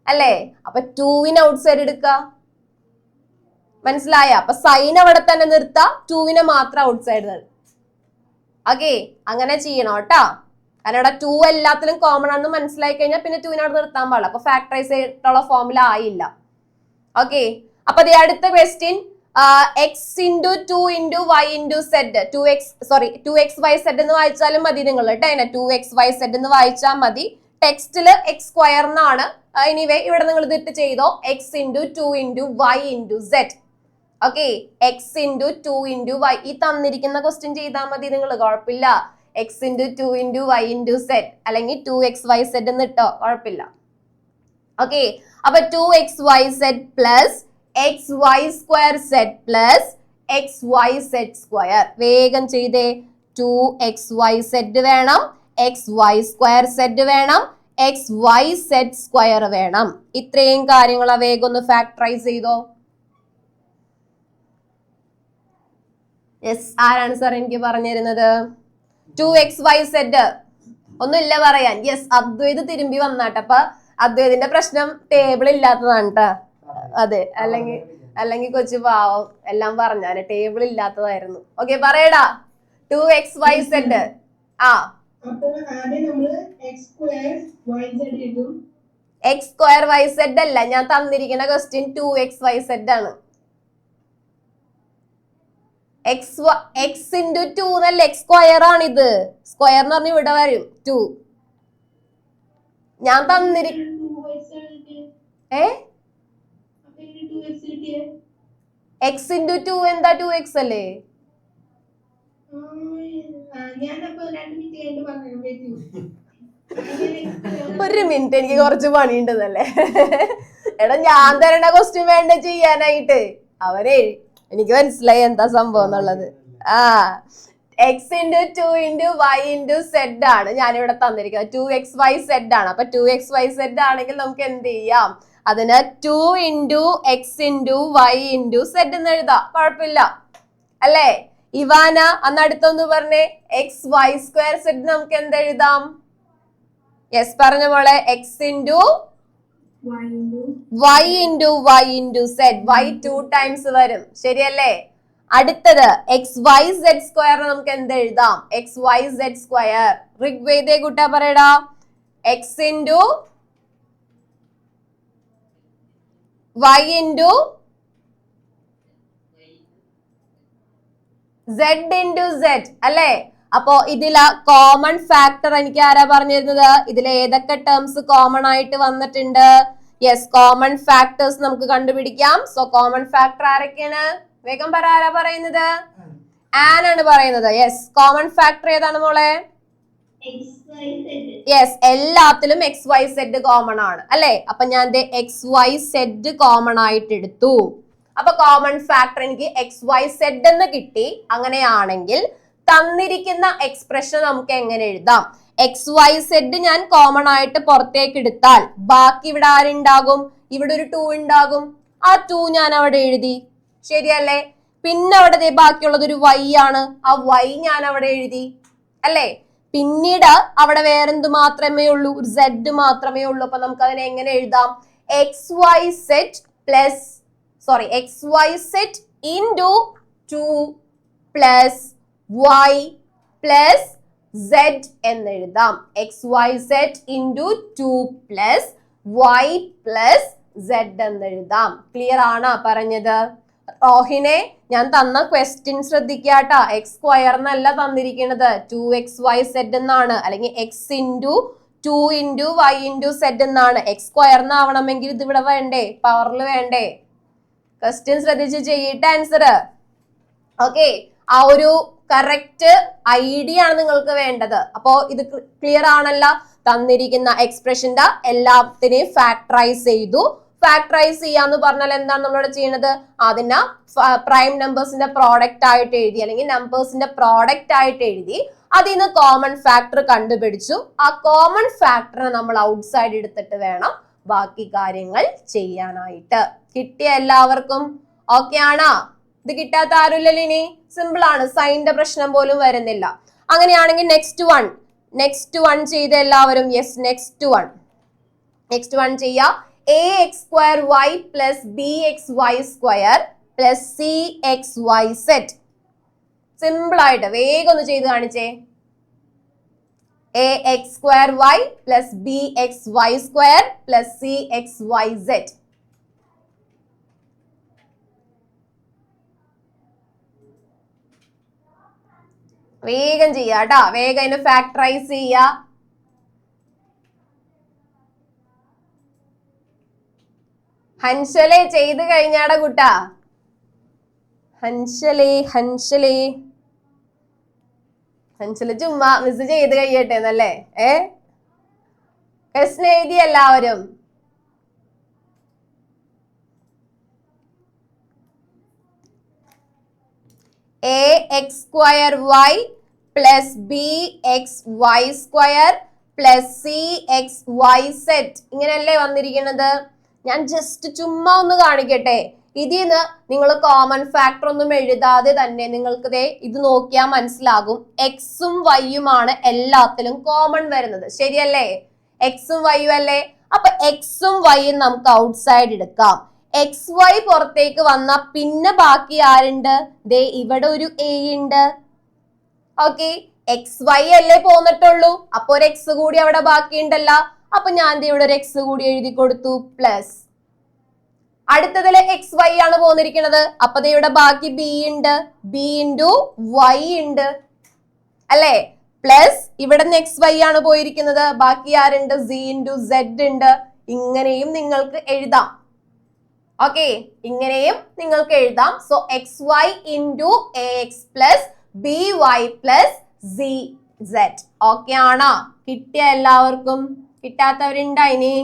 അല്ലേ? അപ്പൊ 2 ഔട്ട്സൈഡ് എടുക്ക. മനസ്സിലായ? അപ്പൊ സൈൻ അവിടെ തന്നെ നിർത്താം, 2 മാത്രം ഔട്ട്സൈഡ് നിർത്താം. ഓക്കെ, അങ്ങനെ ചെയ്യണം കേട്ടാ. കാരണം ഇവിടെ 2 എല്ലാത്തിലും കോമൺ ആണെന്ന് മനസ്സിലായി കഴിഞ്ഞാൽ പിന്നെ 2 അവിടെ നിർത്താൻ പാടില്ല. അപ്പൊ ഫാക്ടറൈസ് ചെയ്തിട്ടുള്ള ഫോർമുല ആയില്ല. ഓക്കെ, അപ്പൊ അടുത്ത question x into 2 into y into z. 2xyz എന്ന് വായിച്ചാലും മതി നിങ്ങൾ കേട്ടോ. 2xyz എന്ന് വായിച്ചാൽ മതി. ടെക്സ്റ്റില് x² എന്നാണ്. എനിവേ ഇവിടെ നിങ്ങൾ ഇതിട്ട് ചെയ്തോ. x into 2 into y into z. Okay, x into 2 into y. ഈ തന്നിരിക്കുന്ന ക്വസ്റ്റ്യൻ ചെയ്താൽ മതി നിങ്ങൾ, കുഴപ്പമില്ല. x into 2 into y into z അല്ലെങ്കിൽ 2xyz എന്ന് ഇട്ടോ, കുഴപ്പമില്ല. ഓക്കെ, അപ്പൊ 2xyz plus xy² z plus xyz². വേഗം ചെയ്തേ. 2xyz വേണം, xy² വേണം, xyz² വേണം. ഇത്രയും കാര്യങ്ങളെ വേഗം ഒന്ന് ഫാക്ടറൈസ് ചെയ്തോ. യെസ്, ആരാണ് സാർ എനിക്ക് പറഞ്ഞു തരുന്നത്? 2xyz ഒന്നുമില്ല പറയാൻ. യെസ്, അദ്വൈത് തിരുമ്പി വന്നാട്ടെ. അപ്പൊ അദ്വൈതിന്റെ പ്രശ്നം ടേബിൾ ഇല്ലാത്തതാണ് കേട്ടാ. അതെ, അല്ലെങ്കിൽ കൊച്ചു പാവം എല്ലാം പറഞ്ഞാല് ടേബിൾ ഇല്ലാത്തതായിരുന്നു. ഓക്കെ, പറയടാ. 2xyz. x²yz അല്ല, ഞാൻ തന്നിരിക്കുന്ന ക്വസ്റ്റ്യൻ 2xyz ആണ്. x into 2 എന്നല്ല, x² ആണിത്. സ്ക്വയർ എന്ന് പറഞ്ഞ ഇവിടെ വരും 2. ഞാൻ തന്നിരിക്കുന്ന x into 2 എന്താ 2x അല്ലേ? ഒരു മിനിറ്റ്, എനിക്ക് കുറച്ച് പണിയുണ്ടെന്നല്ലേ. എടാ, ഞാൻ തരേണ്ട ക്വസ്റ്റ്യൻ വേണ്ട ചെയ്യാനായിട്ട്. അവരെ എനിക്ക് മനസ്സിലായി എന്താ സംഭവം എന്നുള്ളത്. X into 2 into Y into zed ആണ് ഞാനിവിടെ തന്നിരിക്കുന്നത്. 2xyz ആണ്. അപ്പൊ 2xyz ആണെങ്കിൽ നമുക്ക് എന്ത് ചെയ്യാം, അതിന് 2 into X into Y into zed എന്ന് എഴുതാം. കുഴപ്പമില്ല അല്ലേ? ഇവാന അന്ന് അടുത്തൊന്ന് പറഞ്ഞേ, എക്സ് വൈ സ്ക്വയർ സെഡ് നമുക്ക് എന്ത് എഴുതാം? യെസ് പറഞ്ഞ മോളെ, X into Y into Y into zed. Y 2 times വരും, ശരിയല്ലേ? അടുത്തത് എക്സ് വൈ സെഡ് സ്ക്വയർ നമുക്ക് എന്ത് എഴുതാം? X Y Z square. ഋഗ്വേദേ കൂട്ടാ പറയടാ. X into Y into Z into Z അല്ലേ? അപ്പോ ഇതിലെ കോമൺ ഫാക്ടർ എനിക്ക് ആരാ പറഞ്ഞിരുന്നത്? ഇതിലെ ഏതൊക്കെ ടേംസ് കോമൺ ആയിട്ട് വന്നിട്ടുണ്ട്? യെസ്, കോമൺ ഫാക്ടേഴ്സ് നമുക്ക് കണ്ടുപിടിക്കാം. സോ കോമൺ ഫാക്ടർ ആരൊക്കെയാണ്? വേഗം പറ, ആരാ പറയുന്നത്? ആൻ ആണ് പറയുന്നത്. യെസ്, കോമൺ ഫാക്ടർ ഏതാണ് മോളെ? യെസ്, എല്ലാത്തിലും എക്സ് വൈ സെഡ് കോമൺ ആണ് അല്ലെ? അപ്പൊ ഞാൻ എക്സ് വൈ സെഡ് കോമൺ ആയിട്ട് എടുത്തു. അപ്പൊ കോമൺ ഫാക്ടർ എനിക്ക് എക്സ് വൈ സെഡ് എന്ന് കിട്ടി. അങ്ങനെയാണെങ്കിൽ തന്നിരിക്കുന്ന എക്സ്പ്രഷൻ നമുക്ക് എങ്ങനെ എഴുതാം? എക്സ് വൈ സെഡ് ഞാൻ കോമൺ ആയിട്ട് പുറത്തേക്ക് എടുത്താൽ ബാക്കി ഇവിടെ ആരുണ്ടാകും? ഇവിടെ ഒരു 2 ഉണ്ടാകും. ആ 2 ഞാൻ അവിടെ എഴുതി, ശരിയല്ലേ? പിന്നെ അവിടെ ബാക്കിയുള്ളത് ഒരു y ആണ്. ആ y ഞാൻ അവിടെ എഴുതി അല്ലേ? പിന്നീട് അവിടെ വേറെന്ത് മാത്രമേ ഉള്ളൂ? ഒരു z മാത്രമേ ഉള്ളൂ. അപ്പൊ നമുക്ക് അതിനെ എങ്ങനെ എഴുതാം? X Y set into 2 plus y plus z എന്ന് എഴുതാം. X Y set into 2 plus y plus z എന്ന് എഴുതാം. ക്ലിയർ ആണോ പറഞ്ഞത്? റോഹിനെ, ഞാൻ തന്ന ക്വസ്റ്റ്യൻ ശ്രദ്ധിക്കാട്ടാ. എക്സ് സ്ക്വയർ എന്നല്ല തന്നിരിക്കുന്നത്, 2xyz എന്നാണ്. അല്ലെങ്കിൽ X into 2 into Y into zed എന്നാണ്. എക്സ് സ്ക്വയർ എന്നാവണമെങ്കിൽ ഇത് ഇവിടെ വേണ്ടേ? പവറിൽ വേണ്ടേ? ക്വസ്റ്റ്യൻ ശ്രദ്ധിച്ച് ചെയ്തിട്ട് ആൻസർ. ഓക്കെ, ആ ഒരു കറക്റ്റ് ഐഡിയ ആണ് നിങ്ങൾക്ക് വേണ്ടത്. അപ്പോ ഇത് ക്ലിയർ ആണല്ല? തന്നിരിക്കുന്ന എക്സ്പ്രഷന്റെ എല്ലാത്തിനെയും ഫാക്ടറൈസ് ചെയ്തു. ഫാക്ടറൈസ് ചെയ്യാന്ന് പറഞ്ഞാൽ എന്താണ് നമ്മളോട് ചെയ്യുന്നത്? അതിനെ പ്രൈം നമ്പേഴ്സിന്റെ പ്രോഡക്റ്റ് ആയിട്ട് എഴുതി, അല്ലെങ്കിൽ നമ്പേഴ്സിന്റെ പ്രോഡക്റ്റ് ആയിട്ട് എഴുതി. അതിൽ നിന്ന് കോമൺ ഫാക്ടർ കണ്ടുപിടിച്ചു. ആ കോമൺ ഫാക്ടറിനെ നമ്മൾ ഔട്ട് സൈഡ് എടുത്തിട്ട് വേണം ബാക്കി കാര്യങ്ങൾ ചെയ്യാനായിട്ട്. കിട്ടിയ എല്ലാവർക്കും ഓക്കെ ആണോ? ഇത് കിട്ടാത്ത ആരുമില്ലല്ലോ? ഇനി സിമ്പിൾ ആണ്, സൈനിന്റെ പ്രശ്നം പോലും വരുന്നില്ല. അങ്ങനെയാണെങ്കിൽ നെക്സ്റ്റ് വൺ ചെയ്ത എല്ലാവരും. യെസ്, നെക്സ്റ്റ് വൺ ചെയ്യാ. ax square y plus bxy square plus cxyz. Simple ആയിട്ട് വേഗം ഒന്ന് ചെയ്ത് കാണിച്ചേ. ax square y plus bxy square plus cxyz. വേഗം ചെയ്യാട്ടാ, വേഗം അതിനെ ഫാക്ടറൈസ് ചെയ്യാ. ഹൻഷലെ ചെയ്ത് കഴിഞ്ഞാടാ കുട്ടാ. ഹൻഷലെ ചുമ്മാ മിസ് ചെയ്ത് കഴിയട്ടെ എന്നല്ലേ? ക്വസ്റ്റ്യൻ എഴുതി എല്ലാവരും? ax square y plus bxy square plus cxyz ഇങ്ങനെയല്ലേ വന്നിരിക്കുന്നത്? ഞാൻ ജസ്റ്റ് ചുമ്മാ ഒന്ന് കാണിക്കട്ടെ. ഇതിന്ന് നിങ്ങൾ കോമൺ ഫാക്ടർ ഒന്നും എഴുതാതെ തന്നെ നിങ്ങൾക്ക് ഇത് നോക്കിയാൽ മനസ്സിലാകും. എക്സും വൈയുമാണ് എല്ലാത്തിലും കോമൺ വരുന്നത്, ശരിയല്ലേ? എക്സും വൈയും അല്ലേ? അപ്പൊ എക്സും വൈയും നമുക്ക് ഔട്ട് സൈഡ് എടുക്കാം. എക്സ് വൈ പുറത്തേക്ക് വന്ന പിന്നെ ബാക്കി ആരുണ്ട്? ദേ ഇവിടെ ഒരു എ ഉണ്ട്. ഓക്കെ, എക്സ് വൈ അല്ലേ പോന്നിട്ടുള്ളൂ. അപ്പൊ ഒരു എക്സ് കൂടി അവിടെ ബാക്കിയുണ്ടല്ലോ. അപ്പൊ ഞാൻ ഇവിടെ ഒരു എക്സ് കൂടി എഴുതി കൊടുത്തു. പ്ലസ് അടുത്തതില് എക്സ് വൈ ആണ് പോന്നിരിക്കുന്നത്. അപ്പൊ ഇവിടെ ബാക്കി ബി ഉണ്ട്. ബി ഇൻറ്റു വൈ ഉണ്ട് അല്ലേ? പ്ലസ് ഇവിടെ എക്സ് വൈ ആണ് പോയിരിക്കുന്നത്. ബാക്കി ആരുണ്ട്? സി ഇൻറ്റു സെഡ് ഉണ്ട്. ഇങ്ങനെയും നിങ്ങൾക്ക് എഴുതാം. ഓക്കെ, ഇങ്ങനെയും നിങ്ങൾക്ക് എഴുതാം. So X Y into A X plus B Y plus C zed. Okay ആണോ? കിട്ടിയ എല്ലാവർക്കും? കിട്ടാത്തവരുണ്ടോ ഇനി?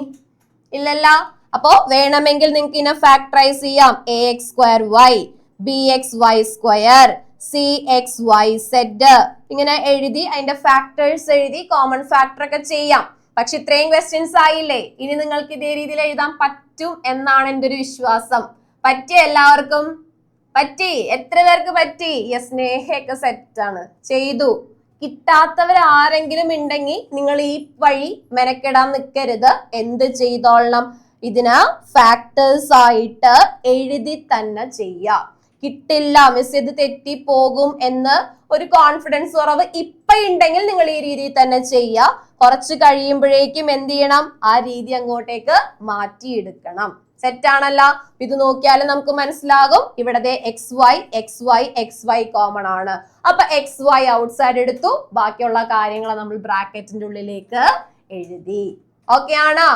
ഇല്ലല്ല. അപ്പോ വേണമെങ്കിൽ നിങ്ങൾക്ക് ഇതിനെ ഫാക്ടറൈസ് ചെയ്യാം. A X square Y B X Y square C X Y zed ഇങ്ങനെ എഴുതി അതിന്റെ ഫാക്ടേഴ്സ് എഴുതി കോമൺ ഫാക്ടർ ഒക്കെ ചെയ്യാം. പക്ഷെ ഇത്രയും ക്വസ്റ്റ്യൻസ് ആയില്ലേ, ഇനി നിങ്ങൾക്ക് ഇതേ രീതിയിൽ എഴുതാൻ പറ്റും എന്നാണ് എൻ്റെ ഒരു വിശ്വാസം. പറ്റിയ എല്ലാവർക്കും? പറ്റി? എത്ര പേർക്ക് പറ്റി? യെസ്, സ്നേഹയൊക്കെ സെറ്റാണ്, ചെയ്തു. കിട്ടാത്തവർ ആരെങ്കിലും ഉണ്ടെങ്കിൽ നിങ്ങൾ ഈ വഴി മെനക്കെടാൻ നിൽക്കരുത്. എന്ത് ചെയ്തോളണം? ഇതിന് ഫാക്ടേഴ്സ് ആയിട്ട് എഴുതി തന്നെ ചെയ്യാം. കിട്ടില്ല മിസ്, ഇത് തെറ്റിപ്പോകും എന്ന് ഒരു കോൺഫിഡൻസ് കുറവ് ഇപ്പൊ ഉണ്ടെങ്കിൽ നിങ്ങൾ ഈ രീതിയിൽ തന്നെ ചെയ്യുക. കുറച്ച് കഴിയുമ്പോഴേക്കും എന്ത് ചെയ്യണം? ആ രീതി അങ്ങോട്ടേക്ക് മാറ്റിയെടുക്കണം. സെറ്റാണല്ല? ഇത് നോക്കിയാലും നമുക്ക് മനസ്സിലാകും. ഇവിടെ X Y X Y X Y common ആണ്. അപ്പൊ എക്സ് വൈ ഔട്ട് സൈഡ് എടുത്തു, ബാക്കിയുള്ള കാര്യങ്ങൾ നമ്മൾ ബ്രാക്കറ്റിന്റെ ഉള്ളിലേക്ക് എഴുതി. ഓക്കെ ആണോ?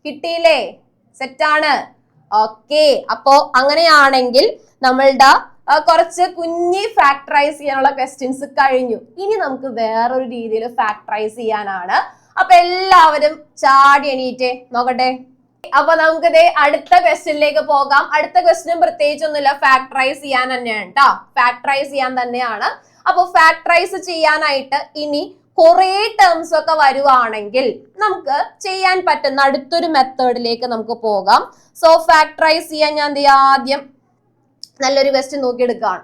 കിട്ടിയില്ലേ? സെറ്റാണ്. ഓക്കെ, അപ്പോ അങ്ങനെയാണെങ്കിൽ നമ്മളുടെ കുറച്ച് കുഞ്ഞി ഫാക്ടറൈസ് ചെയ്യാനുള്ള ക്വസ്റ്റ്യൻസ് കഴിഞ്ഞു. ഇനി നമുക്ക് വേറൊരു രീതിയിൽ ഫാക്ടറൈസ് ചെയ്യാനാണ്. അപ്പൊ എല്ലാവരും ചാടി എണീറ്റേ നോക്കട്ടെ. അപ്പൊ നമുക്ക് അടുത്ത ക്വസ്റ്റ്യനിലേക്ക് പോകാം. അടുത്ത ക്വസ്റ്റ്യൻ പ്രത്യേകിച്ചൊന്നുമില്ല, ഫാക്ടറൈസ് ചെയ്യാൻ തന്നെയാണ് കേട്ടോ, ഫാക്ടറൈസ് ചെയ്യാൻ തന്നെയാണ്. അപ്പൊ ഫാക്ടറൈസ് ചെയ്യാനായിട്ട് ഇനി കുറെ ടേംസ് ഒക്കെ വരുവാണെങ്കിൽ നമുക്ക് ചെയ്യാൻ പറ്റുന്ന അടുത്തൊരു മെത്തേഡിലേക്ക് നമുക്ക് പോകാം. സോ ഫാക്ടറൈസ് ചെയ്യാൻ ഞാൻ ആദ്യം നല്ലൊരു ക്വസ്റ്റ്യൻ നോക്കിയെടുക്കുകയാണ്.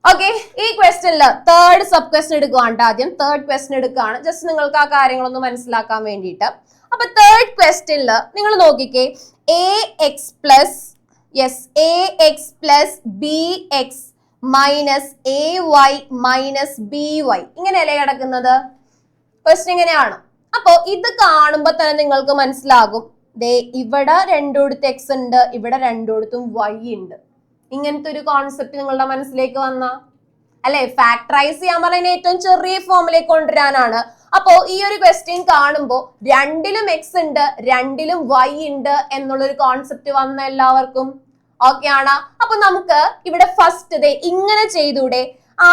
ഓക്കെ, ഈ ക്വസ്റ്റ്യനില് തേർഡ് സബ് ക്വസ്റ്റ്യൻ എടുക്കുകയാണ്. ആദ്യം തേർഡ് ക്വസ്റ്റ്യൻ എടുക്കുകയാണ്, ജസ്റ്റ് നിങ്ങൾക്ക് ആ കാര്യങ്ങളൊന്ന് മനസ്സിലാക്കാൻ വേണ്ടിയിട്ട്. അപ്പൊ തേർഡ് ക്വസ്റ്റ്യനില് നിങ്ങൾ നോക്കിക്കേ, A X plus B X minus A Y minus B Y ഇങ്ങനെയല്ലേ കിടക്കുന്നത്? ക്വസ്റ്റ്യൻ ഇങ്ങനെയാണ്. അപ്പോ ഇത് കാണുമ്പോ തന്നെ നിങ്ങൾക്ക് മനസ്സിലാകും, ഇവിടെ രണ്ടിടത്ത് എക്സ് ഉണ്ട്, ഇവിടെ രണ്ടിടത്തും വൈ ഉണ്ട്. ഇങ്ങനത്തെ ഒരു കോൺസെപ്റ്റ് നിങ്ങളുടെ മനസ്സിലേക്ക് വന്ന അല്ലെ? ഫാക്ടറൈസ് ചെയ്യാൻ പറയുന്ന ഏറ്റവും ചെറിയ ഫോമിലേക്ക് കൊണ്ടുവരാനാണ്. അപ്പോ ഈ ഒരു ക്വസ്റ്റ്യൻ കാണുമ്പോൾ രണ്ടിലും എക്സ് ഉണ്ട്, രണ്ടിലും വൈ ഉണ്ട് എന്നുള്ളൊരു കോൺസെപ്റ്റ് വന്ന എല്ലാവർക്കും ഓക്കെ ആണ്. അപ്പൊ നമുക്ക് ഇവിടെ ഫസ്റ്റ് ഇങ്ങനെ ചെയ്തൂടെ?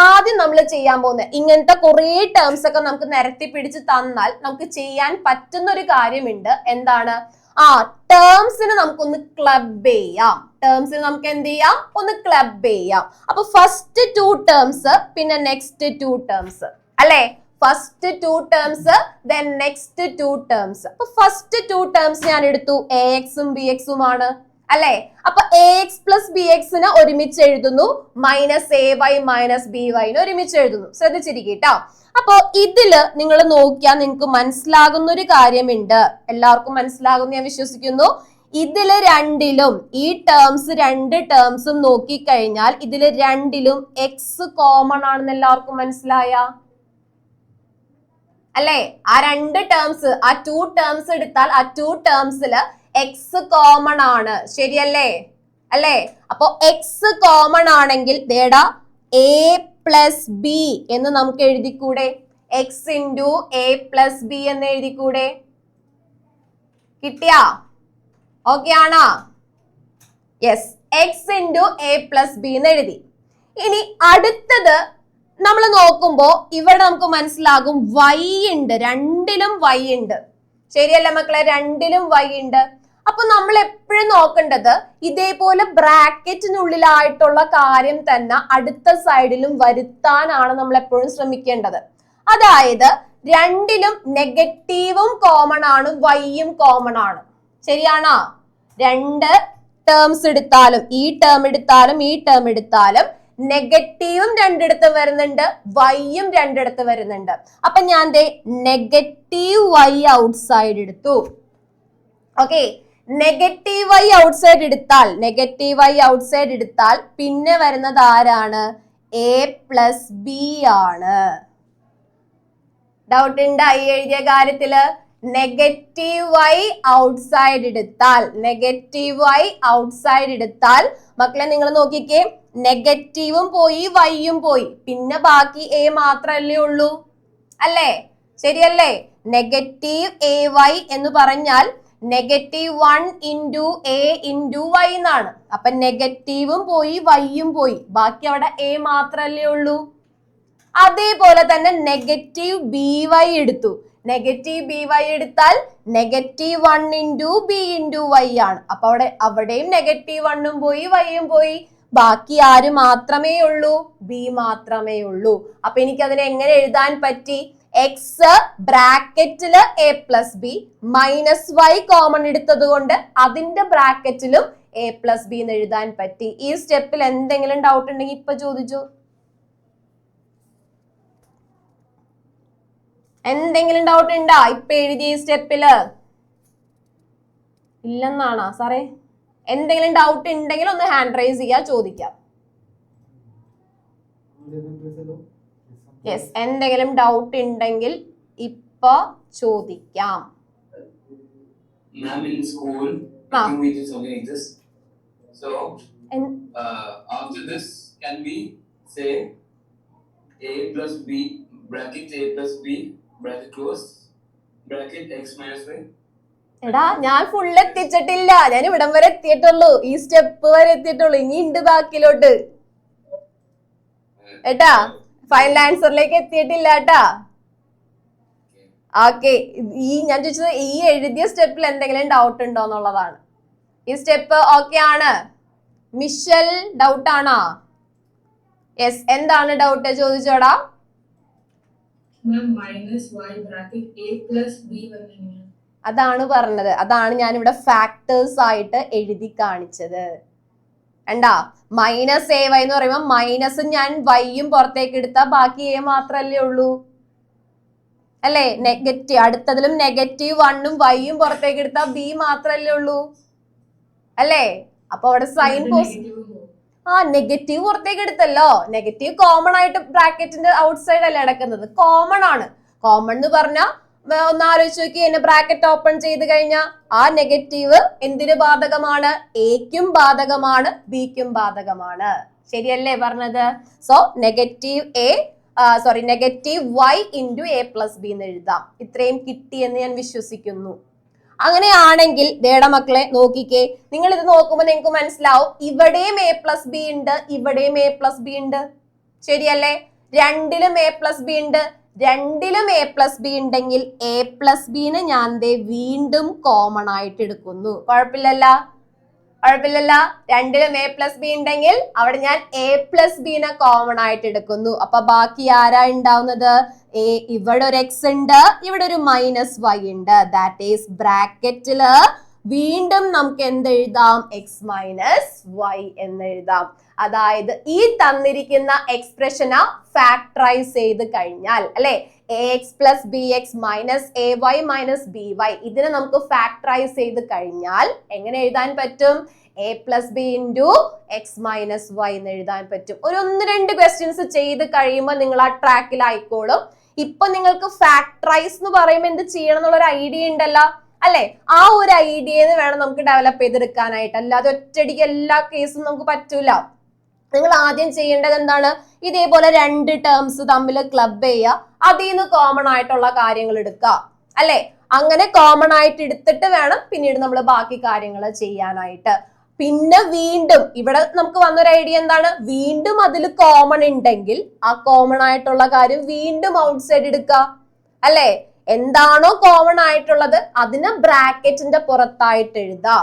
ആദ്യം നമ്മൾ ചെയ്യാൻ പോകുന്നത് ഇങ്ങനത്തെ കുറെ ടേംസ് ഒക്കെ നമുക്ക് നിരത്തി പിടിച്ച് തന്നാൽ നമുക്ക് ചെയ്യാൻ പറ്റുന്ന ഒരു കാര്യമുണ്ട്. എന്താണ്? ടേംസിന് നമുക്കൊന്ന് ക്ലബ് ചെയ്യാം. ടേംസിന് നമുക്ക് എന്ത് ചെയ്യാം? ഒന്ന് ക്ലബ് ചെയ്യാം. അപ്പൊ ഫസ്റ്റ് 2 ടേംസ് പിന്നെ നെക്സ്റ്റ് 2 ടേംസ് അല്ലെ? First 2 terms then next 2 terms. അപ്പൊ ഫസ്റ്റ് 2 ടേംസ് ഞാൻ എടുത്തു, എ എക്സും ബി എക്സും ആണ് അല്ലെ? അപ്പൊ എ എക്സ് പ്ലസ് ബി എക്സിന് ഒരുമിച്ച് എഴുതുന്നു, minus A Y minus B വൈന് ഒരുമിച്ച് എഴുതുന്നു. ശ്രദ്ധിച്ചിരിക്കട്ടോ. അപ്പോ ഇതില് നിങ്ങൾ നോക്കിയാൽ നിങ്ങൾക്ക് മനസ്സിലാകുന്ന ഒരു കാര്യമുണ്ട്. എല്ലാവർക്കും മനസ്സിലാകുന്ന ഞാൻ വിശ്വസിക്കുന്നു. ഇതില് രണ്ടിലും ഈ രണ്ട് ടേംസും നോക്കിക്കഴിഞ്ഞാൽ ഇതില് രണ്ടിലും എക്സ് കോമൺ ആണെന്ന് എല്ലാവർക്കും മനസ്സിലായ അല്ലെ? ആ 2 ടേംസ്, ആ 2 ടേംസ് എടുത്താൽ ആ 2 ടേംസില് എക്സ് കോമൺ ആണ്. ശരിയല്ലേ? അല്ലെ? അപ്പൊ എക്സ് കോമൺ ആണെങ്കിൽ എ പ്ലസ് ബി എന്ന് നമുക്ക് എഴുതിക്കൂടെ? X into A plus B എന്ന് എഴുതിക്കൂടെ? കിട്ടിയാ? ഓക്കെ ആണോ? Yes, X into A plus B എന്ന് എഴുതി. ഇനി അടുത്തത് നമ്മൾ നോക്കുമ്പോ ഇവിടെ നമുക്ക് മനസ്സിലാകും വൈ ഉണ്ട്, രണ്ടിലും വൈ ഉണ്ട്. ശരിയല്ല മക്കളെ? രണ്ടിലും വൈ ഉണ്ട്. അപ്പൊ നമ്മൾ എപ്പോഴും നോക്കേണ്ടത് ഇതേപോലെ ബ്രാക്കറ്റിനുള്ളിലായിട്ടുള്ള കാര്യം തന്നെ അടുത്ത സൈഡിലും വരുത്താനാണ് നമ്മൾ എപ്പോഴും ശ്രമിക്കേണ്ടത്. അതായത് രണ്ടിലും നെഗറ്റീവും കോമൺ ആണ്, വൈയും കോമൺ ആണ്. ശരിയാണോ? 2 ടേംസ് എടുത്താലും ഈ ടേം എടുത്താലും ഈ ടേം എടുത്താലും നെഗറ്റീവും രണ്ടിടത്ത് വരുന്നുണ്ട്, വൈയും രണ്ടിടത്ത് വരുന്നുണ്ട്. അപ്പൊ ഞാൻ നെഗറ്റീവ് വൈ ഔട്ട് സൈഡ് എടുത്തു. Okay, negative Y outside എടുത്താൽ പിന്നെ വരുന്നത് ആരാണ്? എ പ്ലസ് ബി ആണ്. ഡൗട്ട് ഉണ്ട് ഈ എഴുതിയ കാര്യത്തില്? നെഗറ്റീവ് വൈ ഔട്ട് സൈഡ് എടുത്താൽ മക്കളെ നിങ്ങൾ നോക്കിക്കേ, നെഗറ്റീവും പോയി വൈയും പോയി, പിന്നെ ബാക്കി എ മാത്രല്ലേ ഉള്ളൂ അല്ലേ? ശരിയല്ലേ? നെഗറ്റീവ് എ വൈ എന്ന് പറഞ്ഞാൽ -1 ഇൻറ്റു എ ഇൻറ്റു വൈ എന്നാണ്. അപ്പൊ നെഗറ്റീവും പോയി വൈയും പോയി, ബാക്കി അവിടെ എ മാത്രല്ലേ ഉള്ളൂ. അതേപോലെ തന്നെ നെഗറ്റീവ് ബി വൈ എടുത്തു. നെഗറ്റീവ് ബി വൈ എടുത്താൽ -1 ഇൻറ്റു ബി ഇൻറ്റു വൈ ആണ്. അപ്പൊ അവിടെയും -1 പോയി വൈയും പോയി, ബാക്കി ആര് മാത്രമേ ഉള്ളൂ? ബി മാത്രമേ ഉള്ളൂ. അപ്പൊ എനിക്ക് അതിനെ എങ്ങനെ എഴുതാൻ പറ്റി? എക്സ് ബ്രാക്കറ്റില് A plus B minus Y common എടുത്തത് കൊണ്ട് അതിന്റെ ബ്രാക്കറ്റിലും എ പ്ലസ് ബി എന്ന് എഴുതാൻ പറ്റി. ഈ സ്റ്റെപ്പിൽ എന്തെങ്കിലും ഡൗട്ട് ഉണ്ടെങ്കിൽ ഇപ്പൊ ചോദിച്ചു. എന്തെങ്കിലും ഡൗട്ട് ഉണ്ടാ ഇപ്പൊ എഴുതിയ സ്റ്റെപ്പില്? ഇല്ലെന്നാണോ സാറേ? എന്തെങ്കിലും ഡൗട്ട് ഉണ്ടെങ്കിൽ ഒന്ന് ഹാൻഡ് റൈസ് ചെയ്യാ, ചോദിക്കാം. യെസ്, എന്തെങ്കിലും ഡൗട്ട് ഉണ്ടെങ്കിൽ ഇപ്പൊ ചോദിക്കാം. Ma'am, in school, I think we did something like this. So, after this, can we say a plus b, bracket a plus b, bracket close, bracket x minus y? എടാ ഞാൻ full എത്തിച്ചിട്ടില്ല, ഞാൻ ഇവിടം വരെ എത്തിയിട്ടുള്ളൂ, ഈ step വരെ എത്തിയിട്ടുള്ളൂ, ഇനി ഉണ്ട് ബാക്കിലോട്ട് ഏട്ടാ. ഫൈനൽ ആൻസറിലേക്ക് എത്തിയിട്ടില്ല കേട്ടാ. ഓക്കെ, ഈ ഞാൻ ചോദിച്ചത് ഈ എഴുതിയ സ്റ്റെപ്പിൽ എന്തെങ്കിലും ഡൗട്ട് ഉണ്ടോ എന്നുള്ളതാണ്. ഈ സ്റ്റെപ്പ് ഓക്കെ ആണ്? മിഷൽ ഡൗട്ട് ആണോ? യെസ്, എന്താണ് ഡൗട്ട് ചോദിച്ചോടാ? അതാണ് പറഞ്ഞത്, അതാണ് ഞാൻ ഇവിടെ ഫാക്ടേഴ്സ് ആയിട്ട് എഴുതി കാണിച്ചത്. കണ്ടാ, മൈനസ് എ വൈ എന്ന് പറയുമ്പോൾ മൈനസ് ഞാൻ വൈയും പുറത്തേക്ക് എടുത്താൽ ബാക്കി എ മാത്രല്ലേ ഉള്ളൂ അല്ലേ? നെഗറ്റീവ് അടുത്തതിലും നെഗറ്റീവ് വണ്ണും വൈയും പുറത്തേക്ക് എടുത്താൽ ബി മാത്രല്ലേ ഉള്ളൂ അല്ലേ? അപ്പൊ അവിടെ സൈൻ നെഗറ്റീവ് പുറത്തേക്ക് എടുത്തല്ലോ. നെഗറ്റീവ് കോമൺ ആയിട്ട് ബ്രാക്കറ്റിന്റെ ഔട്ട് സൈഡ് അല്ലേ കിടക്കുന്നത്, കോമൺ ആണ്. കോമൺ എന്ന് പറഞ്ഞാൽ ഒന്ന് ആലോചിച്ച് നോക്കി, എന്നെ ബ്രാക്കറ്റ് ഓപ്പൺ ചെയ്ത് കഴിഞ്ഞാൽ ആ നെഗറ്റീവ് എന്തിന് ബാധകമാണ്? എക്കും ബാധകമാണ്, ബിക്കും ബാധകമാണ്. ശരിയല്ലേ പറഞ്ഞത്? So negative negative Y into A plus B എന്ന് എഴുതാം. ഇത്രയും കിട്ടിയെന്ന് ഞാൻ വിശ്വസിക്കുന്നു. അങ്ങനെയാണെങ്കിൽ ദേടാ മക്കളെ നോക്കിക്കേ, നിങ്ങൾ ഇത് നോക്കുമ്പോൾ നിങ്ങൾക്ക് മനസ്സിലാവും ഇവിടെയും എ പ്ലസ് ബി ഉണ്ട്, ഇവിടെയും എ പ്ലസ് ബി ഉണ്ട്. ശരിയല്ലേ? രണ്ടിലും എ പ്ലസ് ബി ഉണ്ട്. രണ്ടിലും എ പ്ലസ് ബി ഉണ്ടെങ്കിൽ എ പ്ലസ് ബിനെ ഞാൻ വീണ്ടും കോമൺ ആയിട്ട് എടുക്കുന്നു. കുഴപ്പമില്ലല്ല? രണ്ടിലും എ പ്ലസ് ബി ഉണ്ടെങ്കിൽ അവിടെ ഞാൻ എ പ്ലസ് ബിനെ കോമൺ ആയിട്ട് എടുക്കുന്നു. അപ്പൊ ബാക്കി ആരാ ഉണ്ടാവുന്നത്? ഇവിടെ ഒരു എക്സ് ഉണ്ട്, ഇവിടെ ഒരു മൈനസ് വൈ ഉണ്ട്. ദാറ്റ് ഈസ് ബ്രാക്കറ്റില് വീണ്ടും നമുക്ക് എന്തെഴുതാം? എക്സ് മൈനസ് വൈ എന്ന് എഴുതാം. അതായത് ഈ തന്നിരിക്കുന്ന എക്സ്പ്രഷനെ ഫാക്ടറൈസ് ചെയ്ത് കഴിഞ്ഞാൽ അല്ലെ, A X plus B X minus A Y minus B Y, ഇതിനെ നമുക്ക് ഫാക്ടറൈസ് ചെയ്ത് കഴിഞ്ഞാൽ എങ്ങനെ എഴുതാൻ പറ്റും? A plus B into X minus Y എന്ന് എഴുതാൻ പറ്റും. ഒരു 1-2 ക്വസ്റ്റ്യൻസ് ചെയ്ത് കഴിയുമ്പോൾ നിങ്ങൾ ആ ട്രാക്കിലായിക്കോളും. ഇപ്പൊ നിങ്ങൾക്ക് ഫാക്ടറൈസ് എന്ന് പറയുമ്പോൾ എന്ത് ചെയ്യണം എന്നുള്ളൊരു ഐഡിയ ഉണ്ടല്ലോ അല്ലെ? ആ ഒരു ഐഡിയന്ന് വേണം നമുക്ക് ഡെവലപ്പ് ചെയ്തെടുക്കാനായിട്ട്, അല്ലാതെ ഒറ്റയടിക്ക് എല്ലാ കേസും നമുക്ക് പറ്റൂല. നിങ്ങൾ ആദ്യം ചെയ്യേണ്ടത് എന്താണ്? ഇതേപോലെ 2 ടേംസ് തമ്മിൽ ക്ലബ് ചെയ്യുക, അതിൽ നിന്ന് കോമൺ ആയിട്ടുള്ള കാര്യങ്ങൾ എടുക്കുക അല്ലെ? അങ്ങനെ കോമൺ ആയിട്ട് എടുത്തിട്ട് വേണം പിന്നീട് നമ്മൾ ബാക്കി കാര്യങ്ങൾ ചെയ്യാനായിട്ട്. പിന്നെ വീണ്ടും ഇവിടെ നമുക്ക് വന്നൊരു ഐഡിയ എന്താണ്? വീണ്ടും അതിൽ കോമൺ ഉണ്ടെങ്കിൽ ആ കോമൺ ആയിട്ടുള്ള കാര്യം വീണ്ടും ഔട്ട്സൈഡ് എടുക്കുക അല്ലെ? എന്താണോ കോമൺ ആയിട്ടുള്ളത് അതിനെ ബ്രാക്കറ്റിന്റെ പുറത്തായിട്ട് എഴുതാ.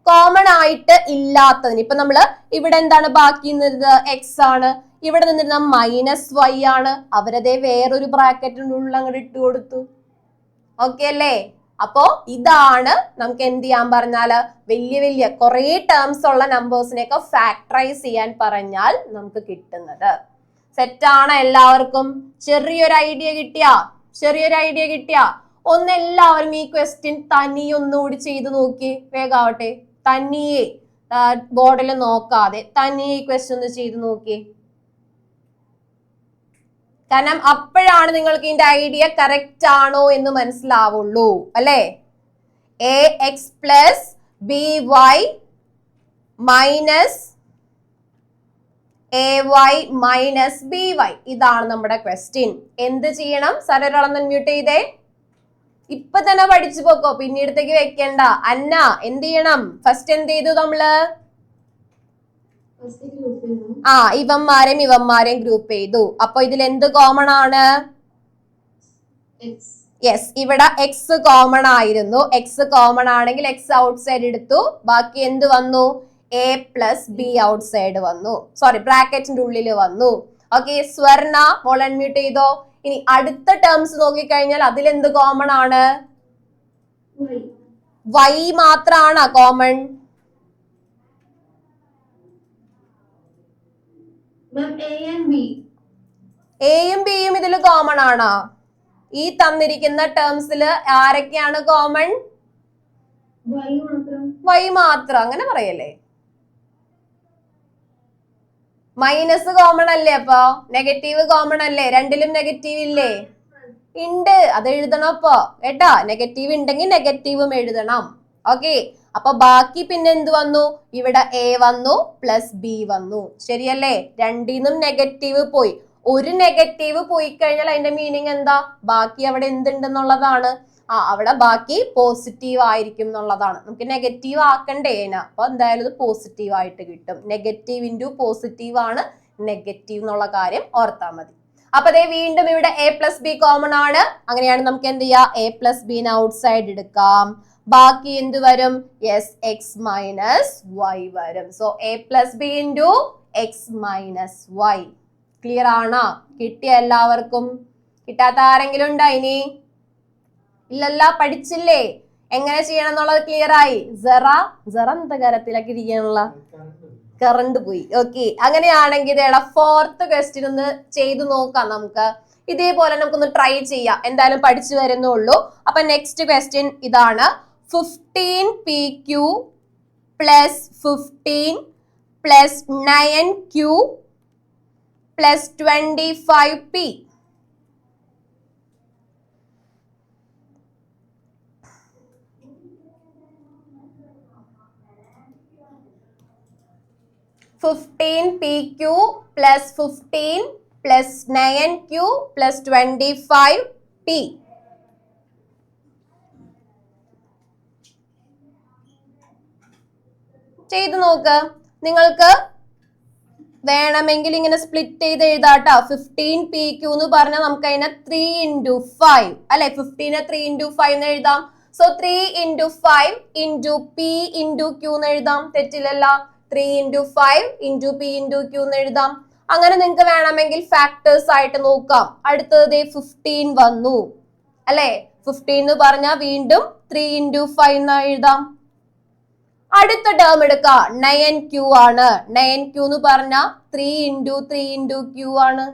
കോമൺ ആയിട്ട് ഇല്ലാത്തതിന് ഇപ്പൊ നമ്മള് ഇവിടെ എന്താണ് ബാക്കി നിന്നത്? എക്സ് ആണ്. ഇവിടെ നിന്നിരുന്ന മൈനസ് വൈ ആണ്. അവരതേ വേറൊരു ബ്രാക്കറ്റിന്റെ ഉള്ളിൽ അങ്ങോട്ട് ഇട്ട് കൊടുത്തു. ഓക്കെ അല്ലേ? അപ്പോ ഇതാണ് നമുക്ക് എന്ത് ചെയ്യാൻ പറഞ്ഞാല് വലിയ കുറെ ടേംസ് ഉള്ള നമ്പേഴ്സിനെയൊക്കെ ഫാക്ടറൈസ് ചെയ്യാൻ പറഞ്ഞാൽ നമുക്ക് കിട്ടുന്നത്. സെറ്റാണ് എല്ലാവർക്കും? ചെറിയൊരു ഐഡിയ കിട്ടിയാ? ഒന്ന് എല്ലാവരും ഈ ക്വസ്റ്റ്യൻ തനിയെ ഒന്നുകൂടി ചെയ്ത് നോക്കി, വേഗാവട്ടെ. തനിയെ ബോർഡിൽ നോക്കാതെ തനിയെ ഈ ക്വസ്റ്റ്യൻ ഒന്ന് ചെയ്ത് നോക്കി. കാരണം അപ്പോഴാണ് നിങ്ങൾക്ക് ഇതിന്റെ ഐഡിയ കറക്റ്റ് ആണോ എന്ന് മനസ്സിലാവുള്ളൂ അല്ലെ? A X plus B Y minus A Y minus B Y, ഇതാണ് നമ്മുടെ ക്വസ്റ്റ്യൻ. എന്ത് ചെയ്യണം? സാർ ഒരാളൊന്ന് മ്യൂട്ട് ചെയ്തേ. ഇപ്പൊ തന്നെ പഠിച്ചു പോക്കോ, പിന്നീടത്തേക്ക് വെക്കണ്ട. അന്ന എന്ത് ചെയ്യണം? ഫസ്റ്റ് എന്ത് ചെയ്തു നമ്മള്? ഇവന്മാരെയും ഗ്രൂപ്പ് ചെയ്തു. അപ്പൊ ഇതിൽ എന്ത് കോമൺ ആണ്? യെസ്, ഇവിടെ എക്സ് കോമൺ ആയിരുന്നു. എക്സ് കോമൺ ആണെങ്കിൽ എക്സ് ഔട്ട് സൈഡ് എടുത്തു. ബാക്കി എന്ത് വന്നു? A plus be out side വന്നു, സോറി ബ്രാക്കറ്റിന്റെ ഉള്ളിൽ വന്നു. ഓക്കെ, സ്വർണ മോൾ അൺമ്യൂട്ട് ചെയ്തോ. ഇനി അടുത്ത ടേംസ് നോക്കിക്കഴിഞ്ഞാൽ അതിൽ എന്ത് കോമൺ ആണ്? വൈ മാത്രാണ് കോമൺ. എയും ബിയും ഇതിൽ കോമൺ ആണോ? ഈ തന്നിരിക്കുന്ന ടേംസിൽ ആരൊക്കെയാണ് കോമൺ? വൈ മാത്രം. അങ്ങനെ പറയല്ലേ, മൈനസ് കോമൺ അല്ലേ, അപ്പൊ നെഗറ്റീവ് കോമൺ അല്ലേ, രണ്ടിലും നെഗറ്റീവ് ഇല്ലേ? ഉണ്ട്, അത് എഴുതണം അപ്പൊ കേട്ടാ. നെഗറ്റീവ് ഉണ്ടെങ്കിൽ നെഗറ്റീവും എഴുതണം. ഓക്കെ, അപ്പൊ ബാക്കി പിന്നെ എന്ത് വന്നു? ഇവിടെ എ വന്നു പ്ലസ് ബി വന്നു, ശരിയല്ലേ? രണ്ടിന്നും നെഗറ്റീവ് പോയി. ഒരു നെഗറ്റീവ് പോയി കഴിഞ്ഞാൽ അതിന്റെ മീനിങ് എന്താ? ബാക്കി അവിടെ എന്തുണ്ടെന്നുള്ളതാണ്. അവിടെ ബാക്കി പോസിറ്റീവ് ആയിരിക്കും എന്നുള്ളതാണ്. നമുക്ക് നെഗറ്റീവ് ആക്കണ്ടേ അപ്പൊ എന്തായാലും ഇത് പോസിറ്റീവ് ആയിട്ട് കിട്ടും. നെഗറ്റീവ് ഇൻറ്റു പോസിറ്റീവ് ആണ് നെഗറ്റീവ് എന്നുള്ള കാര്യം ഓർത്താൽ മതി. അപ്പൊ അതേ വീണ്ടും ഇവിടെ എ പ്ലസ് ബി കോമൺ ആണ്. അങ്ങനെയാണ് നമുക്ക് എന്ത് ചെയ്യാം? എ പ്ലസ് ബിനെ ഔട്ട് സൈഡ് എടുക്കാം. ബാക്കി എന്ത് വരും? യെസ്, എക്സ് മൈനസ് വൈ വരും. So A plus B into X minus Y. Clear ആണോ? കിട്ടിയ എല്ലാവർക്കും? കിട്ടാത്ത ആരെങ്കിലും ഉണ്ടോ ഇനി? ഇല്ലല്ല, പഠിച്ചില്ലേ എങ്ങനെ ചെയ്യണം എന്നുള്ളത്? ക്ലിയർ ആയി? സെറ എന്താ കരത്തിലൊക്കെ ഇരിക്കാനുള്ള കറണ്ട് പോയി. ഓക്കെ, അങ്ങനെയാണെങ്കിൽ ഇതേടാ ഫോർത്ത് ക്വസ്റ്റ്യൻ ഒന്ന് ചെയ്തു നോക്കാം നമുക്ക്. ഇതേപോലെ നമുക്കൊന്ന് ട്രൈ ചെയ്യാം. എന്തായാലും പഠിച്ചു വരുന്നുള്ളൂ. അപ്പൊ നെക്സ്റ്റ് ക്വസ്റ്റ്യൻ ഇതാണ്. 15pq plus 15 plus 9q plus 25p. (15pq plus 15 plus 9q plus 25p). ചെയ്തു നോക്ക്. നിങ്ങൾക്ക് വേണമെങ്കിൽ ഇങ്ങനെ സ്പ്ലിറ്റ് ചെയ്ത് എഴുതാട്ടോ. 15pq എന്ന് പറഞ്ഞാൽ നമുക്ക് അതിനെ 3 into 5 അല്ലെ? 15നെ 3 into 5 എന്ന് എഴുതാം. So 3 into 5 into p into q എന്ന് എഴുതാം. തെറ്റില്ലല്ല. 3 into 5 into p into q എന്ന് എഴുതാം. അങ്ങനെ നിങ്ങൾക്ക് വേണമെങ്കിൽ ഫാക്ടേഴ്സ് ആയിട്ട് നോക്കാം. അടുത്തത് 15 വന്നു അല്ലെ? 15 എന്ന് പറഞ്ഞാൽ വീണ്ടും 3 into 5 എന്ന് എഴുതാം. അടുത്ത ടേം എടുക്കുക, 9q ആണ്. 9q എന്ന് പറഞ്ഞാൽ 3 into 3 into q ആണ്.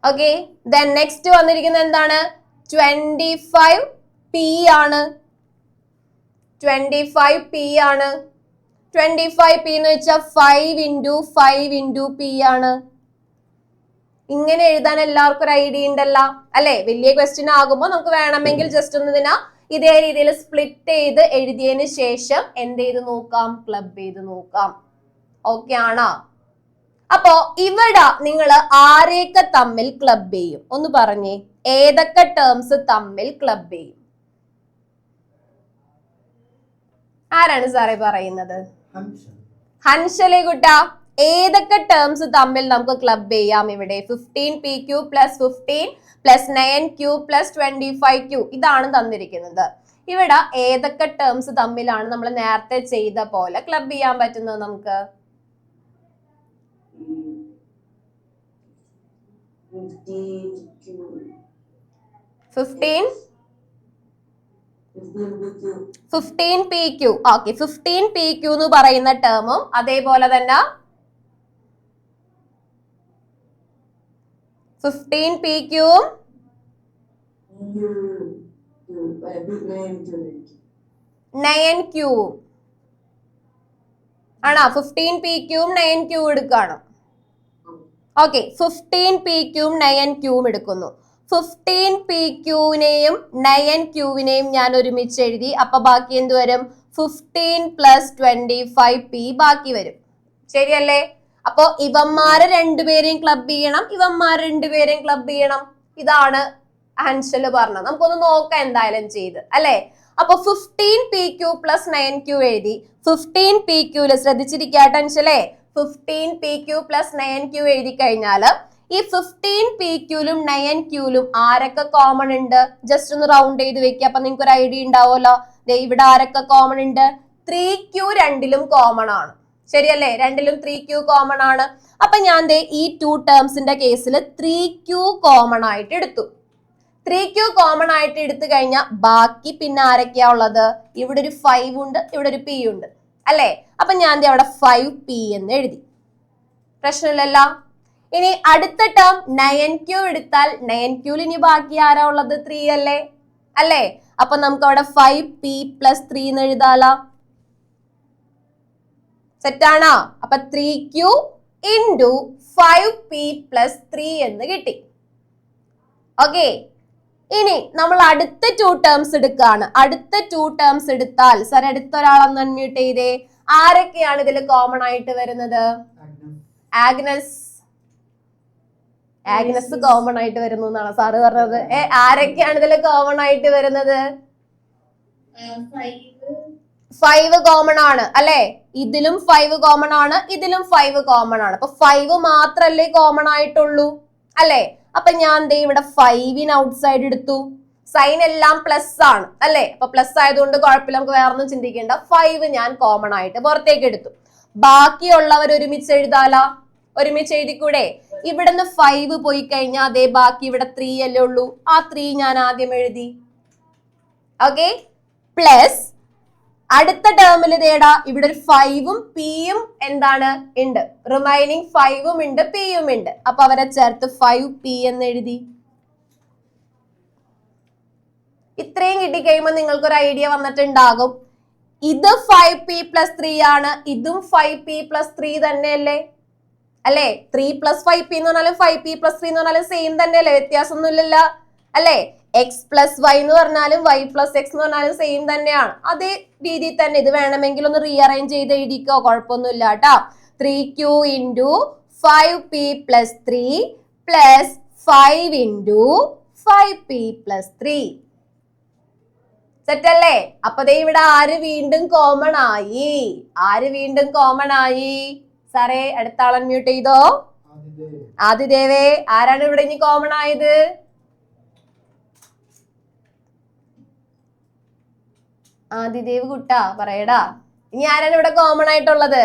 ഓക്കെ, ദെൻ നെക്സ്റ്റ് വന്നിരിക്കുന്നത് എന്താണ്? 25p ആണ്. 25p ആണ്. 25p എന്ന് വെച്ചാൽ 5 into 5 into p ആണ്. ഇങ്ങനെ എഴുതാൻ എല്ലാവർക്കും ഒരു ഐഡിയ ഉണ്ടല്ലോ അല്ലെ? വലിയ ക്വസ്റ്റ്യൻ ആകുമ്പോൾ നമുക്ക് വേണമെങ്കിൽ ജസ്റ്റ് ഒന്ന് ഇതേ രീതിയിൽ സ്പ്ലിറ്റ് ചെയ്ത് എഴുതിയതിന് ശേഷം എന്ത് ചെയ്ത് നോക്കാം? ക്ലബ് ചെയ്ത് നോക്കാം. ഓക്കെ ആണോ? അപ്പോ ഇവിടെ നിങ്ങൾ ആരെയൊക്കെ തമ്മിൽ ക്ലബ് ചെയ്യും ഒന്ന് പറഞ്ഞേ. ഏതൊക്കെ ടേംസ് തമ്മിൽ ക്ലബ് ചെയ്യും? ആരാണ് സാറേ പറയുന്നത്? ഹൻഷലേ കുട്ടാ, ഏതൊക്കെ ടേംസ് തമ്മിൽ നമുക്ക് ക്ലബ് ചെയ്യാം ഇവിടെ? 15pq plus 15 plus 9q plus 25q ഇതാണ് തന്നിരിക്കുന്നത്. ഇവിടെ ഏതൊക്കെ ടേംസ് തമ്മിലാണ് നമ്മൾ നേരത്തെ ചെയ്ത പോലെ ക്ലബ് ചെയ്യാൻ പറ്റുന്നത് നമുക്ക്? 15pq. ഓക്കെ, 15pq എന്ന് പറയുന്ന ടേമും അതേപോലെ തന്നെ 15pq 9q ആണോ? 15pq 9q എടുക്കാണ്. Okay, 15pq 9q എടുക്കുന്നു. 15pq-നെയും 9q-നെയും ഞാൻ ഒരുമിച്ച് എഴുതി. അപ്പൊ ബാക്കി എന്ത് വരും? 15 പ്ലസ് 25p ബാക്കി വരും. ശരിയല്ലേ? അപ്പൊ ഇവന്മാരെ രണ്ടുപേരെയും ക്ലബ് ചെയ്യണം, ഇവന്മാരെ രണ്ടുപേരെയും ക്ലബ് ചെയ്യണം. ഇതാണ് ഹൻഷല് പറഞ്ഞത്. നമുക്കൊന്ന് നോക്കാം എന്തായാലും ചെയ്ത് അല്ലെ? അപ്പൊ 15pq പ്ലസ് 9q എഴുതി. 15pq ശ്രദ്ധിച്ചിരിക്കാട്ടെ ഹൻഷലേ. 15pq പ്ലസ് 9q എഴുതി കഴിഞ്ഞാല് ഈ 15pq-ലും 9q-ലും ആരൊക്കെ കോമൺ ഉണ്ട്? ജസ്റ്റ് ഒന്ന് റൗണ്ട് ചെയ്ത് വെക്കുക. അപ്പൊ നിങ്ങൾക്ക് ഒരു ഐഡിയ ഉണ്ടാവുമല്ലോ. ഇവിടെ ആരൊക്കെ കോമൺ ഉണ്ട്? 3q രണ്ടിലും കോമൺ ആണ്. ശരിയല്ലേ? രണ്ടിലും 3q കോമൺ ആണ്. അപ്പൊ ഞാൻ ഈ 2 ടേംസിന്റെ കേസിൽ 3q കോമൺ ആയിട്ട് എടുത്തു. 3q കോമൺ ആയിട്ട് എടുത്തു കഴിഞ്ഞാൽ ബാക്കി പിന്നെ ആരൊക്കെയാ ഉള്ളത്? ഇവിടെ ഒരു 5 ഉണ്ട്, ഇവിടെ ഒരു p ഉണ്ട് അല്ലേ? അപ്പൊ ഞാൻ അവിടെ 5p എന്ന് എഴുതി. പ്രശ്നമില്ലല്ലോ. ഇനി അടുത്ത ടേം 9q എടുത്താൽ 9q ഇനി ബാക്കി ആരാ ഉള്ളത്? 3 അല്ലേ? അല്ലേ? അപ്പൊ നമുക്ക് അവിടെ 5p + 3 എന്ന് എഴുതാലോ. സെറ്റാണോ? അപ്പൊ 3q × 5p + 3 എന്ന് കിട്ടി. ഓക്കെ. ഇനി നമ്മൾ അടുത്ത 2 ടേംസ് എടുക്കുകയാണ്. അടുത്ത 2 ടേംസ് എടുത്താൽ സാർ അടുത്ത ഒരാളൊന്ന് അൺമ്യൂട്ട് ചെയ്തേ. ആരൊക്കെയാണ് ഇതിൽ കോമൺ ആയിട്ട് വരുന്നത്? ആഗ്നസ്. ആഗ്നസ് കോമൺ ആയിട്ട് വരുന്നു എന്നാണ് സാറ് പറഞ്ഞത്. ആരൊക്കെയാണ് ഇതിൽ കോമൺ ആയിട്ട് വരുന്നത്? 5 കോമൺ ആണ് അല്ലെ? ഇതിലും 5 കോമൺ ആണ്, ഇതിലും 5 കോമൺ ആണ്. അപ്പൊ 5 മാത്രല്ലേ കോമൺ ആയിട്ടുള്ളൂ അല്ലെ? അപ്പൊ ഞാൻ ഇവിടെ 5 ഔട്ട്സൈഡ് എടുത്തു. സൈൻ എല്ലാം പ്ലസ് ആണ് അല്ലെ? അപ്പൊ പ്ലസ് ആയതുകൊണ്ട് കുഴപ്പമില്ല, നമുക്ക് വേറെ ഒന്നും ചിന്തിക്കേണ്ട. 5 ഞാൻ കോമൺ ആയിട്ട് പുറത്തേക്ക് എടുത്തു. ബാക്കിയുള്ളവർ ഒരുമിച്ച് എഴുതാലോ. ഒരുമിച്ച് എഴുതിക്കൂടെ? ഇവിടുന്ന് 5 പോയി കഴിഞ്ഞാൽ അതേ ബാക്കി ഇവിടെ 3 അല്ലേ ഉള്ളൂ. ആ 3 ഞാൻ ആദ്യം എഴുതി. ഓക്കെ. പ്ലസ് അടുത്ത ടേമിൽ ഇതേടാ ഇവിടെ ഒരു 5ഉം pയും എന്താണ് ഉണ്ട്. റിമൈനിങ് 5ഉം ഉണ്ട്, pയും ഉണ്ട്. അപ്പൊ അവരെ ചേർത്ത് 5p എന്ന് എഴുതി. ഇത്രയും കിട്ടിക്കഴിയുമ്പോൾ നിങ്ങൾക്കൊരു ഐഡിയ വന്നിട്ടുണ്ടാകും. ഇത് 5p + 3 ആണ്, ഇതും 5p + 3 തന്നെയല്ലേ? അല്ലേ? 3 + 5p എന്ന് പറഞ്ഞാലും 5p + 3 എന്ന് പറഞ്ഞാലും സെയിം തന്നെയല്ലേ? വ്യത്യാസമൊന്നുമില്ലല്ലോ അല്ലേ? x + y എന്ന് പറഞ്ഞാലും y + x എന്ന് പറഞ്ഞാലും സെയിം തന്നെയാണ്. അതേ രീതിയിൽ തന്നെ ഇത് വേണമെങ്കിൽ ഒന്ന് റീഅറേഞ്ച് ചെയ്ത് എഴുതിക്കോ, കുഴപ്പമൊന്നുമില്ല കേട്ടോ. 3q × 5p + 3 + 5 × 5p + 3. സെറ്റ് അല്ലേ? അപ്പൊ ഇവിടെ ആര് വീണ്ടും കോമൺ ആയി? ആര് വീണ്ടും കോമൺ ആയി? സാറേ അടുത്ത ആൾ അൺമ്യൂട്ട് ചെയ്തോ. ആദിദേവേ, ആരാണ് ഇവിടെ ഇനി കോമൺ ആയത്? ആദിദേവ് കുട്ടാ പറയടാ. ഇനി ആരാണ് ഇവിടെ കോമൺ ആയിട്ടുള്ളത്?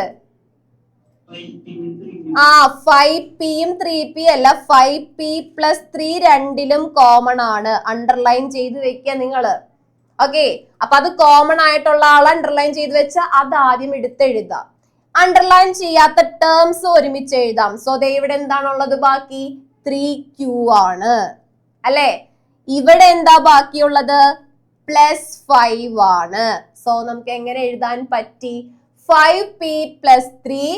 5pയും 3p അല്ല, 5p + 3 രണ്ടിലും കോമൺ ആണ്. അണ്ടർലൈൻ ചെയ്ത് വെക്കുക നിങ്ങള്. ഓക്കെ. അപ്പൊ അത് കോമൺ ആയിട്ടുള്ള ആൾ അണ്ടർലൈൻ ചെയ്ത് വെച്ചാൽ അത് ആദ്യം എടുത്തെഴുതാം. അണ്ടർലൈൻ ചെയ്യാത്ത ടേംസ് ഒരുമിച്ച് എഴുതാം. സോ ഇവിടെ എന്താണുള്ളത്? ബാക്കി 3q ആണ് അല്ലെ? ഇവിടെ എന്താ ബാക്കിയുള്ളത്? +5 ആണ്. സോ നമുക്ക് എങ്ങനെ എഴുതാൻ പറ്റി? 5p + 3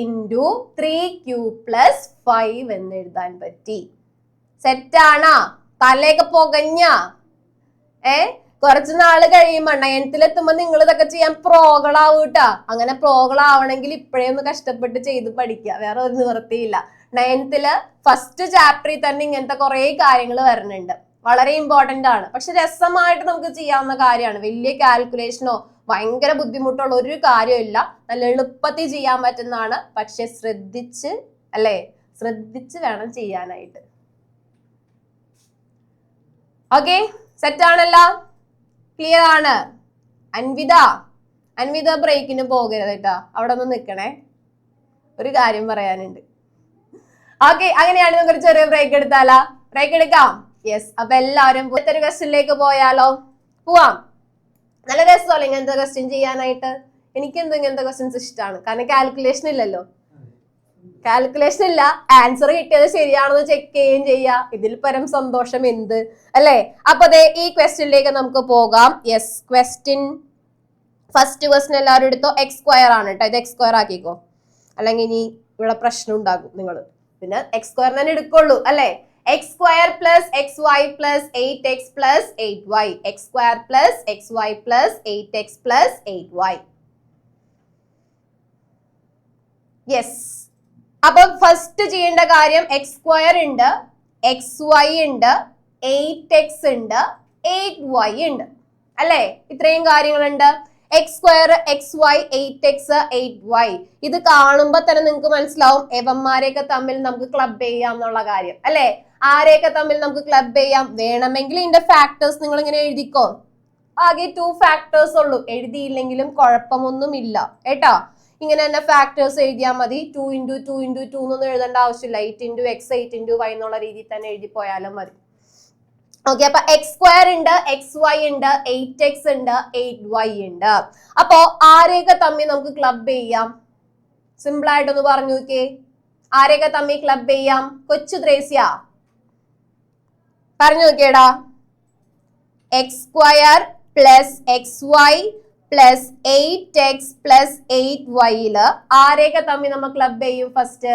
× 3q + 5 എന്ന് എഴുതാൻ പറ്റി. സെറ്റാണോ? തലേക്ക് പുകഞ്ഞ കുറച്ച് നാള് കഴിയുമ്പോ 9th എത്തുമ്പോ നിങ്ങൾ ഇതൊക്കെ ചെയ്യാൻ പ്രോകളാവും കേട്ടാ. അങ്ങനെ പ്രോകളാവണമെങ്കിൽ ഇപ്പോഴേ ഒന്ന് കഷ്ടപ്പെട്ട് ചെയ്ത് പഠിക്കുക, വേറെ ഒരു നിവൃത്തിയില്ല. 9th ഫസ്റ്റ് ചാപ്റ്ററിൽ തന്നെ ഇങ്ങനത്തെ കുറെ കാര്യങ്ങൾ വരുന്നുണ്ട്. വളരെ ഇമ്പോർട്ടന്റ് ആണ്. പക്ഷെ രസമായിട്ട് നമുക്ക് ചെയ്യാവുന്ന കാര്യമാണ്. വലിയ കാൽക്കുലേഷനോ ഭയങ്കര ബുദ്ധിമുട്ടുള്ള ഒരു കാര്യമില്ല. നല്ല എളുപ്പത്തിൽ ചെയ്യാൻ പറ്റുന്നതാണ്. പക്ഷെ ശ്രദ്ധിച്ച് അല്ലേ? ശ്രദ്ധിച്ച് വേണം ചെയ്യാനായിട്ട്. ഓക്കെ. സെറ്റ് ആണല്ലോ? ക്ലിയർ ആണ്? അൻവിത ബ്രേക്കിന് പോകരുത് കേട്ടാ. അവിടെ ഒന്ന് നിൽക്കണേ, ഒരു കാര്യം പറയാനുണ്ട്. ഓക്കെ. അങ്ങനെയാണ് നമുക്കൊരു ചെറിയ ബ്രേക്ക് എടുത്താലാ? ബ്രേക്ക് എടുക്കാം. യെസ്. അപ്പൊ എല്ലാവരും ഒരു ക്വസ്റ്റ്യനിലേക്ക് പോയാലോ? പോവാം. നല്ല രസമല്ലോ ഇങ്ങനത്തെ ക്വസ്റ്റ്യൻ ചെയ്യാനായിട്ട്. എനിക്കെന്തോ ഇങ്ങനത്തെ ക്വസ്റ്റ്യൻസ് ഇഷ്ടമാണ്. കാരണം കാൽക്കുലേഷൻ ഇല്ലല്ലോ. കാൽക്കുലേഷൻ ഇല്ല, ആൻസർ കിട്ടിയത് ശരിയാണെന്ന് ചെക്ക് ചെയ്യുകയും ചെയ്യാം. ഇതിൽ പരം സന്തോഷം എന്ത് അല്ലേ? അപ്പൊ ഈ ക്വസ്റ്റ്യനിലേക്ക് നമുക്ക് പോകാം. യെസ്. ഫസ്റ്റ് ക്വസ്റ്റ്യൻ എല്ലാവരും എടുത്തോ. x² ആണ് കേട്ടോ. ഇത് x² ആക്കിക്കോ, അല്ലെങ്കിൽ ഇനി ഇവിടെ പ്രശ്നം ഉണ്ടാകും നിങ്ങൾ. പിന്നെ x² തന്നെ എടുക്കുള്ളൂ അല്ലെ? x² + xy + 8x + 8y. x² + xy + 8x + 8y. Yes. അപ്പൊ ഫസ്റ്റ് ചെയ്യേണ്ട കാര്യം x² ഉണ്ട്, xy ഉണ്ട്, 8x ഉണ്ട്, 8y ഉണ്ട് അല്ലെ? ഇത്രയും കാര്യങ്ങളുണ്ട്. x² xy 8x 8y. ഇത് കാണുമ്പോ തന്നെ നിങ്ങൾക്ക് മനസ്സിലാവും എവന്മാരെയൊക്കെ തമ്മിൽ നമുക്ക് ക്ലബ് ചെയ്യാം എന്നുള്ള കാര്യം അല്ലെ? ആരെയൊക്കെ തമ്മിൽ നമുക്ക് ക്ലബ് ചെയ്യാം? വേണമെങ്കിൽ ഇതിന്റെ ഫാക്ടേഴ്സ് നിങ്ങൾ ഇങ്ങനെ എഴുതിക്കോ. ആകെ 2 ഫാക്ടേഴ്സ് ഉള്ളൂ. എഴുതിയില്ലെങ്കിലും കുഴപ്പമൊന്നുമില്ല കേട്ടോ. ഇങ്ങനെ തന്നെ ഫാക്ടേഴ്സ് എഴുതിയാൽ മതി. 2 into 2 into 2 എന്നൊന്നും എഴുതേണ്ട ആവശ്യമില്ല. 8 into x 8 into y എന്നുള്ള രീതിയിൽ തന്നെ എഴുതി പോയാലും മതി. ഓക്കെ, അപ്പൊ എക്സ് സ്ക്വയർ ഉണ്ട്, എക്സ് വൈ ഉണ്ട്, 8x ഉണ്ട്, 8y ഉണ്ട്. അപ്പോ ആരെയൊക്കെ തമ്മിൽ നമുക്ക് ക്ലബ് ചെയ്യാം? സിമ്പിൾ ആയിട്ടൊന്ന് പറഞ്ഞു നോക്കിയേ. ആരെയൊക്കെ തമ്മിൽ ക്ലബ് ചെയ്യാം? കൊച്ചു ത്രേസ്യ പറഞ്ഞു നോക്കിയടാ. X square plus X Y plus 8x plus 8y ആരെയൊക്കെ തമ്മിൽ നമ്മൾ ക്ലബ് ചെയ്യും? ഫസ്റ്റ്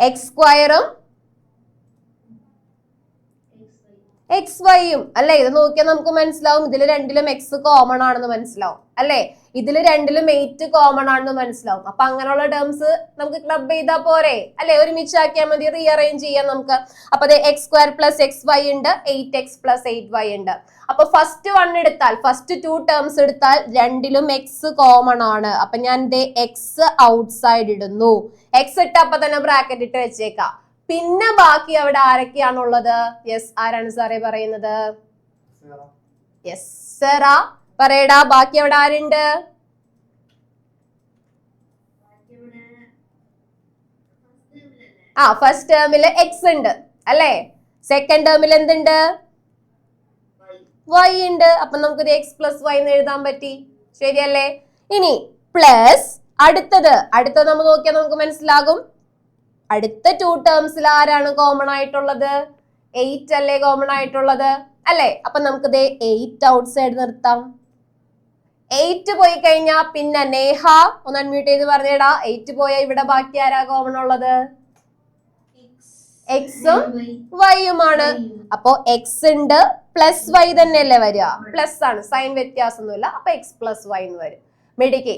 എക്സ് സ്ക്വയറും എക്സ് വൈയും അല്ലെ. ഇത് നോക്കിയാൽ നമുക്ക് മനസ്സിലാവും ഇതിൽ രണ്ടിലും എക്സ് കോമൺ ആണെന്ന് മനസ്സിലാവും അല്ലെ. ഇതിൽ രണ്ടിലും 8 കോമൺ ആണെന്ന് മനസ്സിലാവും. അപ്പൊ അങ്ങനെയുള്ള ടേംസ് നമുക്ക് ക്ലബ് ചെയ്താൽ പോരെ അല്ലെ. ഒരുമിച്ചാക്കിയാൽ മതി, റീഅറേഞ്ച് ചെയ്യാം നമുക്ക്. അപ്പൊ അത് X square plus X Y ഉണ്ട്, 8x പ്ലസ് 8y ഉണ്ട്. അപ്പൊ ഫസ്റ്റ് 1 എടുത്താൽ, ഫസ്റ്റ് 2 ടേംസ് എടുത്താൽ രണ്ടിലും എക്സ് കോമൺ ആണ്. അപ്പൊ ഞാൻ എക്സ് ഔട്ട്സൈഡ് ഇടുന്നു. എക്സ് ഇട്ട് അപ്പൊ തന്നെ ബ്രാക്കറ്റ് ഇട്ട് വെച്ചേക്കാം. പിന്നെ ബാക്കി അവിടെ ആരൊക്കെയാണുള്ളത്? യെസ്, ആരാണ് സാറേ പറയുന്നത്? യെസ് സെറ പറയടാ. ബാക്കി അവിടെ ആരുണ്ട്? ഫസ്റ്റ് ടേമില് എക്സ് ഉണ്ട് അല്ലെ. സെക്കൻഡ് ടേമിൽ എന്തുണ്ട്? വൈ ഉണ്ട്. അപ്പൊ നമുക്കിത് എക്സ് പ്ലസ് വൈ എന്ന് എഴുതാൻ പറ്റി. ശരിയല്ലേ? ഇനി പ്ലസ് അടുത്തത് നമ്മൾ നോക്കിയാൽ നമുക്ക് മനസ്സിലാകും. അടുത്ത 2 ടേംസിൽ ആരാണ് കോമൺ ആയിട്ടുള്ളത്? 8 അല്ലേ കോമൺ ആയിട്ടുള്ളത് അല്ലെ. അപ്പൊ നമുക്ക് 8 ഔട്ട് സൈഡ് നിർത്താം. 8 പോയി കഴിഞ്ഞാ പിന്നെ നേഹ ഒന്ന് അൺമ്യൂട്ട് ചെയ്ത് പറഞ്ഞേടാ. 8 പോയാൽ ഇവിടെ ബാക്കി ആരാ കോമൺ ഉള്ളത്? എക്സും വൈയുമാണ്. അപ്പൊ എക്സ് ഉണ്ട് പ്ലസ് വൈ തന്നെയല്ലേ വരിക? പ്ലസ് ആണ്, സൈൻ വ്യത്യാസമൊന്നുമില്ല. അപ്പൊ എക്സ് പ്ലസ് വൈ എന്ന് വരും. മിടുക്കി.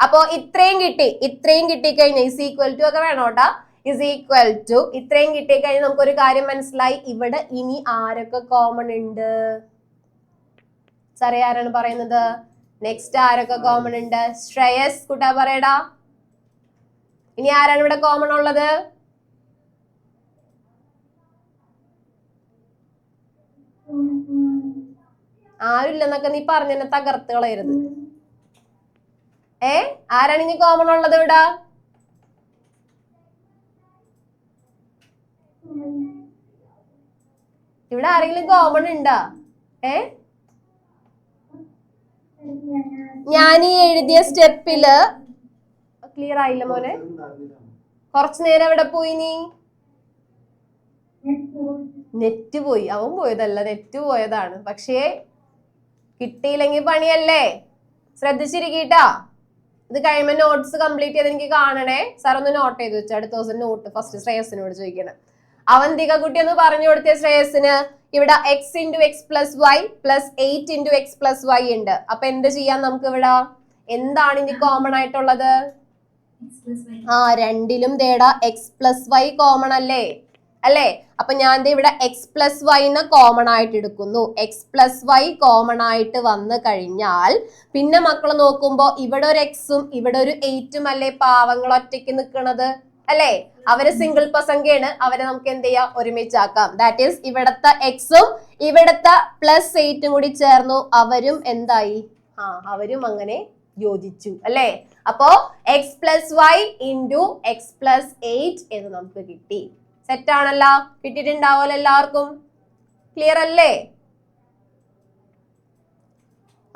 അപ്പൊ ഇത്രയും കിട്ടിക്കഴിഞ്ഞാൽ ഇസ് ഈക്വൽ ടു ഒക്കെ വേണോട്ടാ. ഇസ് ഈക്വൽ ടു ഇത്രയും കിട്ടിക്കഴിഞ്ഞാൽ നമുക്കൊരു കാര്യം മനസ്സിലായി. ഇവിടെ ഇനി ആരൊക്കെ കോമൺ ഉണ്ട്? സാറേ ആരാണ് പറയുന്നത്? നെക്സ്റ്റ് ആരൊക്കെ കോമൺ ഉണ്ട്? ശ്രേയസ് കുട്ടാ പറയടാ. ഇനി ആരാണ് ഇവിടെ കോമൺ ഉള്ളത്? ആരുമില്ലെന്നൊക്കെ നീ പറഞ്ഞെന്നെ തകർത്ത് കളയരുത്. ആരാണ് ഇനി കോമൺ ഉള്ളത് ഇവിടെ? ഇവിടെ ആരെങ്കിലും കോമൺ ഉണ്ടാ? ഞാൻ ഈ എഴുതിയ സ്റ്റെപ്പില് ക്ലിയർ ആയില്ല മോനെ. കുറച്ചു നേരം എവിടെ പോയി നീ? നെറ്റ് പോയി. അവൻ പോയതല്ല, നെറ്റ് പോയതാണ്. പക്ഷേ കിട്ടിയില്ലെങ്കിൽ പണിയല്ലേ. ശ്രദ്ധിച്ചിരിക്കട്ടാ. ഇത് കഴിയുമ്പോൾ നോട്ട്സ് കംപ്ലീറ്റ് ചെയ്ത് എനിക്ക് കാണണേ. സാർ ഒന്ന് നോട്ട് ചെയ്ത് വെച്ചു. അടുത്ത ദിവസം നോട്ട് ഫസ്റ്റ് ശ്രേയസിനോട് ചോദിക്കണം. അവന്തിക കുട്ടി ഒന്ന് പറഞ്ഞു കൊടുത്തേ ശ്രേയസിന്. ഇവിടെ X into X plus Y plus 8 into X plus Y ഉണ്ട്. അപ്പൊ എന്ത് ചെയ്യാം നമുക്ക് ഇവിടെ? എന്താണ് ഇനി കോമൺ ആയിട്ടുള്ളത്? രണ്ടിലും തേടാ എക്സ് പ്ലസ് വൈ കോമൺ അല്ലേ. അപ്പൊ ഞാൻ ഇവിടെ എക്സ് പ്ലസ് വൈന്ന് കോമൺ ആയിട്ട് എടുക്കുന്നു. എക്സ് പ്ലസ് വൈ കോമൺ ആയിട്ട് വന്നു കഴിഞ്ഞാൽ പിന്നെ മക്കൾ നോക്കുമ്പോ ഇവിടെ ഒരു എക്സും ഇവിടെ ഒരു 8ഉം അല്ലേ പാവങ്ങൾ ഒറ്റയ്ക്ക് നിൽക്കുന്നത് അല്ലേ. അവര് സിംഗിൾ സംഖ്യയാണ്. അവരെ നമുക്ക് എന്ത് ചെയ്യാം? ഒരുമിച്ചാക്കാം. ദാറ്റ് ഈസ് ഇവിടത്തെ എക്സും ഇവിടത്തെ പ്ലസ് 8ഉം കൂടി ചേർന്നു. അവരും എന്തായി? അവരും അങ്ങനെ യോജിച്ചു അല്ലേ. അപ്പോ X plus Y into X plus 8 എന്ന് നമുക്ക് കിട്ടി. സെറ്റ് ആണല്ലോ? കിട്ടിയിട്ടുണ്ടാവുമല്ലോ എല്ലാവർക്കും? ക്ലിയർ അല്ലേ?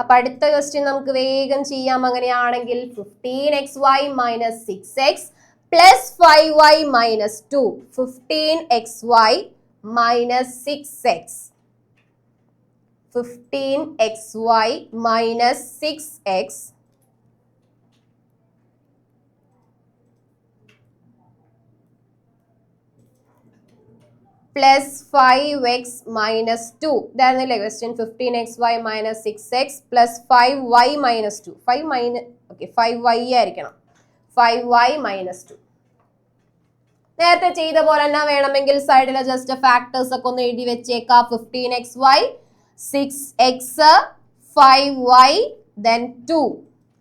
അപ്പൊ അടുത്ത ക്വസ്റ്റ്യൻ നമുക്ക് വേഗം ചെയ്യാം. അങ്ങനെയാണെങ്കിൽ 15xy minus 6x plus 5y minus 2. 15xy minus 6x. 15xy minus 6x plus 5x minus 2. ഇതായിരുന്നല്ലേ question. 15xy minus 6x plus 5y minus 2. 5y ആയിരിക്കണം. 5y minus 2. നേരത്തെ ചെയ്ത പോലെ തന്നെ വേണമെങ്കിൽ സൈഡിലെ ജസ്റ്റ് ഫാക്ടേഴ്സ് ഒക്കെ ഒന്ന് എഴുതി വെച്ചേക്കാം. 15xy 6x 5y then 2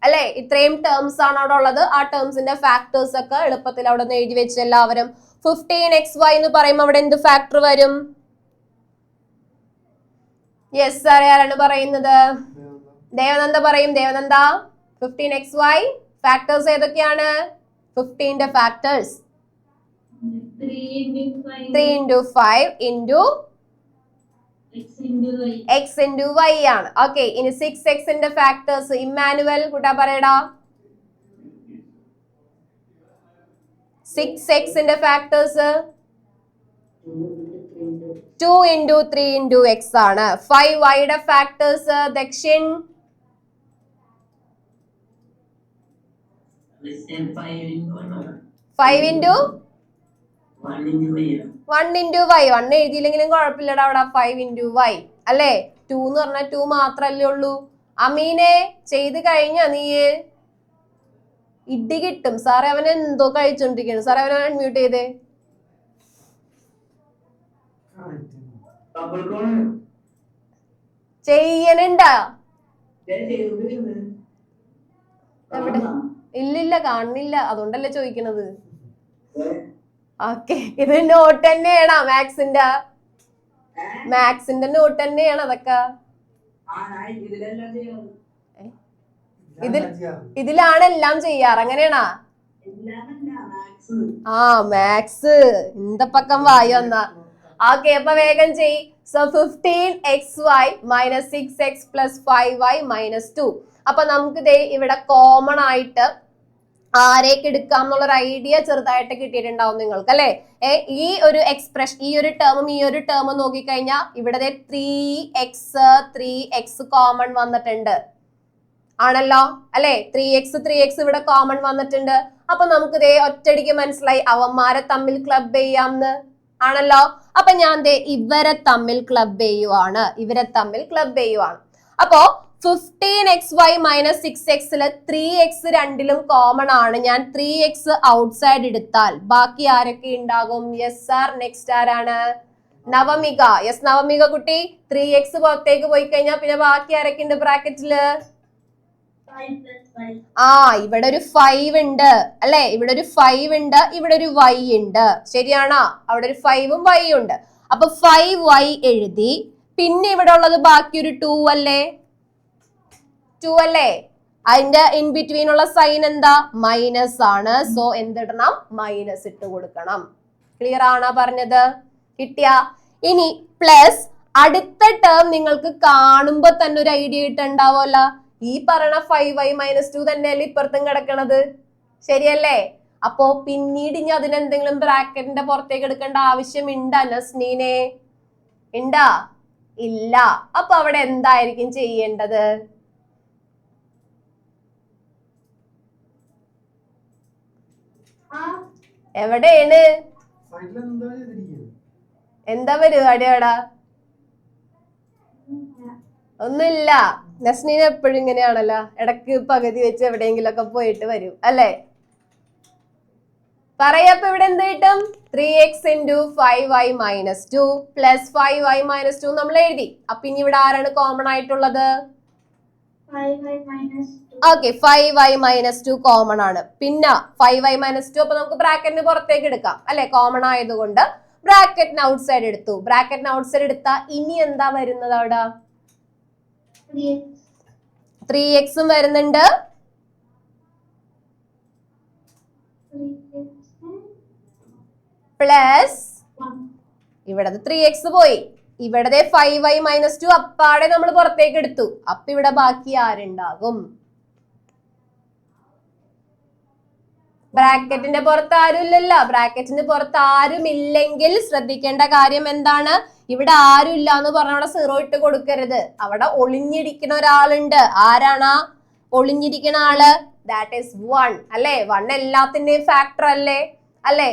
അല്ലെ. ഇത്രയും ടേംസ് ആണ് അവിടെ ഉള്ളത്. ആ ടേംസിന്റെ ഫാക്ടേഴ്സ് ഒക്കെ എളുപ്പത്തിൽ അവിടെ ഒന്ന് എഴുതി വെച്ച് എല്ലാവരും. 15xy എന്ന് പറയുമ്പോൾ അവിടെ എന്ത് ഫാക്ടർ വരും? യെസ് സാർ, ആരാണ് പറയുന്നത്? ദേവനന്ദ പറയും. ദേവനന്ദ, 15xy ഫാക്ടേഴ്സ് ഏതൊക്കെയാണ്? 15ന്റെ factors 3 into 5 into x into y ആണ്. ഓക്കെ, ഇനി 6x ന്റെ ഫാക്ടേഴ്സ് ഇമ്മാനുവൽ കൂട്ടാ പറയടാ. 6x ന്റെ ഫാക്ടേഴ്സ് 2 into 3 into x ആണ്. 5y യുടെ factors Dakshin 5 into 1 into y. 1 എഴുതിയില്ലെങ്കിലും കുഴപ്പമില്ലടാ, അവിടെ 5 into y അല്ലേ? 2 എന്ന് പറഞ്ഞാൽ 2 മാത്രല്ലേ ഉള്ളൂ. അമീനെ ചെയ്ത് കഴിഞ്ഞ നീ ഇടി കിട്ടും. സാറേ അവൻ എന്തോ കഴിച്ചോണ്ടിരിക്കുന്നു. സാറേ അവനെ അൺമ്യൂട്ട് ചെയ്തേ. ചെയ്യണുണ്ടാ? എവിടെ? ഇല്ലില്ല, കാണുന്നില്ല. അതുകൊണ്ടല്ലേ ചോദിക്കണത്. ഓക്കെ, ഇത് നോട്ട് തന്നെയാണോ? മാത്സിന്റെ നോട്ട് തന്നെയാണ് അതൊക്കെ. ഇതിലാണ് എല്ലാം ചെയ്യാറ്, അങ്ങനെയാണാ? ആ, മാത്സ് ഇന്ത പക്കം വായി വന്നാ. ഓക്കെ, അപ്പൊ വേഗം ചെയ്. So 15xy minus 6x plus 5y minus 2. അപ്പൊ നമുക്ക് ഇവിടെ കോമൺ ആയിട്ട് ആരേക്ക് എടുക്കാം എന്നുള്ളൊരു ഐഡിയ ചെറുതായിട്ട് കിട്ടിയിട്ടുണ്ടാവും നിങ്ങൾക്ക് അല്ലെ? ഈ ഒരു എക്സ്പ്രഷൻ, ഈ ഒരു ടേമും നോക്കിക്കഴിഞ്ഞാൽ ഇവിടെ 3x കോമൺ വന്നിട്ടുണ്ട് ആണല്ലോ അല്ലെ? 3x ഇവിടെ കോമൺ വന്നിട്ടുണ്ട്. അപ്പൊ നമുക്ക് ഒറ്റയടിക്ക് മനസ്സിലായി അവന്മാരെ തമ്മിൽ ക്ലബ് ചെയ്യാമെന്ന് ആണല്ലോ. അപ്പൊ ഞാൻ ഇവരെ തമ്മിൽ ക്ലബ് ചെയ്യുവാണ്. അപ്പോ 15xy minus 6x 3x രണ്ടിലും കോമൺ ആണ്. ഞാൻ 3x ഔട്ട്സൈഡ് എടുത്താൽ ബാക്കി ആരൊക്കെ ഉണ്ടാകും? യെസ് സാർ, നെക്സ്റ്റ് ആരാണ്? നവമിക. യെസ് നവമിക കുട്ടി, 3x പുറത്തേക്ക് പോയി കഴിഞ്ഞാൽ പിന്നെ ബാക്കി ആരൊക്കെ ഉണ്ട് ബ്രാക്കറ്റില്? ആ, ഇവിടെ ഒരു 5 ഉണ്ട് അല്ലെ? ഇവിടെ ഒരു 5 ഉണ്ട്, ഇവിടെ ഒരു y ഉണ്ട്. ശരിയാണോ? അവിടെ ഒരു 5ഉം y ഉണ്ട്. അപ്പൊ 5y എഴുതി. പിന്നെ ഇവിടെ ഉള്ളത് ബാക്കി ഒരു 2 അല്ലേ? അതിന്റെ ഇൻ ബിറ്റ്വീൻ ഉള്ള സൈൻ എന്താ? മൈനസ് ആണ്. സോ എന്തിടണം? മൈനസ് ഇട്ട് കൊടുക്കണം. ക്ലിയർ ആണോ പറഞ്ഞത്? കിട്ടിയ? ഇനി പ്ലസ് അടുത്ത ടേം നിങ്ങൾക്ക് കാണുമ്പോ തന്നെ ഒരു ഐഡിയ കിട്ടുണ്ടാവല്ലോ. ഈ പറയണ 5y minus 2 തന്നെയല്ലേ ഇപ്പുറത്തും കിടക്കണത്, ശരിയല്ലേ? അപ്പോ പിന്നീട് ഇനി അതിനെന്തെങ്കിലും ബ്രാക്കറ്റിന്റെ പുറത്തേക്ക് എടുക്കേണ്ട ആവശ്യം ഉണ്ടാ നസ്നീനെ? ഉണ്ടാ? ഇല്ല. അപ്പൊ അവിടെ എന്തായിരിക്കും ചെയ്യേണ്ടത്? എവിടെയാണ്? എന്താ പരിപാടി അവിടെ? ഒന്നുമില്ല. നസ്നീന എപ്പോഴും ഇങ്ങനെയാണല്ലോ, ഇടക്ക് പകുതി വെച്ച് എവിടെയെങ്കിലും ഒക്കെ പോയിട്ട് വരും അല്ലെ? പറയപ്പോ ഇവിടെ എന്ത് കിട്ടും? 3x into 5y minus 2 plus 5y minus 2 നമ്മൾ എഴുതി. അപ്പൊ ഇനി ഇവിടെ ആരാണ് കോമൺ ആയിട്ടുള്ളത്? ഓക്കെ, 5y minus 2 കോമൺ ആണ്. പിന്നെ 5y minus 2 അപ്പൊ നമുക്ക് ബ്രാക്കറ്റിന് പുറത്തേക്ക് എടുക്കാം അല്ലെ? കോമൺ ആയതുകൊണ്ട് ബ്രാക്കറ്റിന് ഔട്ട്സൈഡ് എടുത്തു. ബ്രാക്കറ്റിന് ഔട്ട്സൈഡ് എടുത്താ ഇനി എന്താ വരുന്നത് അവിടെ? 3x വരുന്നുണ്ട്, പ്ലസ് ഇവിടെ 3x പോയി. ഇവിടെ 5y minus 2 അപ്പാടെ നമ്മൾ പുറത്തേക്ക് എടുത്തു. അപ്പൊ ഇവിടെ ബാക്കി ആരുണ്ടാകും? ബ്രാക്കറ്റിന്റെ പുറത്ത് ആരും ഇല്ലല്ലോ. ബ്രാക്കറ്റിന്റെ പുറത്ത് ആരും ഇല്ലെങ്കിൽ ശ്രദ്ധിക്കേണ്ട കാര്യം എന്താണ്? ഇവിടെ ആരും ഇല്ല എന്ന് പറഞ്ഞ അവിടെ 0 ഇട്ട് കൊടുക്കരുത്. അവിടെ ഒളിഞ്ഞിരിക്കുന്ന ഒരാളുണ്ട്. ആരാണ് ഒളിഞ്ഞിരിക്കുന്ന ആള്? ദാറ്റ് ഈസ് 1 അല്ലെ? 1 എല്ലാത്തിന്റെയും ഫാക്ടർ അല്ലേ?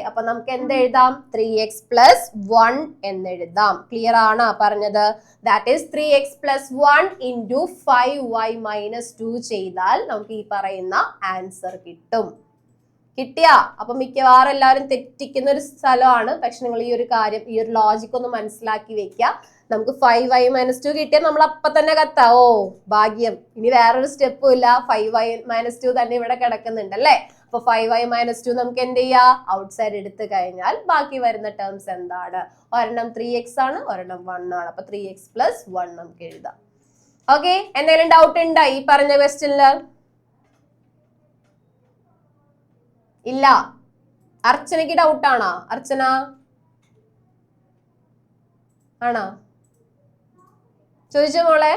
അപ്പൊ നമുക്ക് എന്ത് എഴുതാം? 3x plus 1 എന്ന് എഴുതാം. ക്ലിയർ ആണ് പറഞ്ഞത്? That is 3x plus 1 into 5y minus 2 ചെയ്താൽ നമുക്ക് ഈ പറയുന്ന ആൻസർ കിട്ടും. കിട്ടിയാ? അപ്പൊ മിക്കവാറും എല്ലാവരും തെറ്റിക്കുന്ന ഒരു സ്ഥലമാണ്. പക്ഷെ നിങ്ങൾ ഈ ഒരു കാര്യം, ഈ ഒരു ലോജിക് ഒന്ന് മനസ്സിലാക്കി വെക്കുക. നമുക്ക് 5y - 2 കിട്ടിയാൽ നമ്മൾ അപ്പൊ തന്നെ കത്താവോ ഭാഗ്യം. ഇനി വേറൊരു സ്റ്റെപ്പും ഇല്ല, 5y - 2 തന്നെ ഇവിടെ കിടക്കുന്നുണ്ട് അല്ലേ. അപ്പൊ 5y - 2 നമുക്ക് എന്ത് ചെയ്യാ, ഔട്ട് സൈഡ് എടുത്തു കഴിഞ്ഞാൽ ബാക്കി വരുന്ന ടേംസ് എന്താണ്, ഒരെണ്ണം 3x ആണ്, ഒരെണ്ണം 1 ആണ്. അപ്പൊ 3x + 1 നമുക്ക് എഴുതാം. ഓക്കെ, എന്തെങ്കിലും ഡൗട്ട് ഉണ്ടോ ഈ പറഞ്ഞ ക്വസ്റ്റ്യനില്? ഇല്ല. അർച്ചനയ്ക്ക് ഡൗട്ട് ആണോ? അർച്ചന ആണോ? ചോദിച്ചോ മോളെ.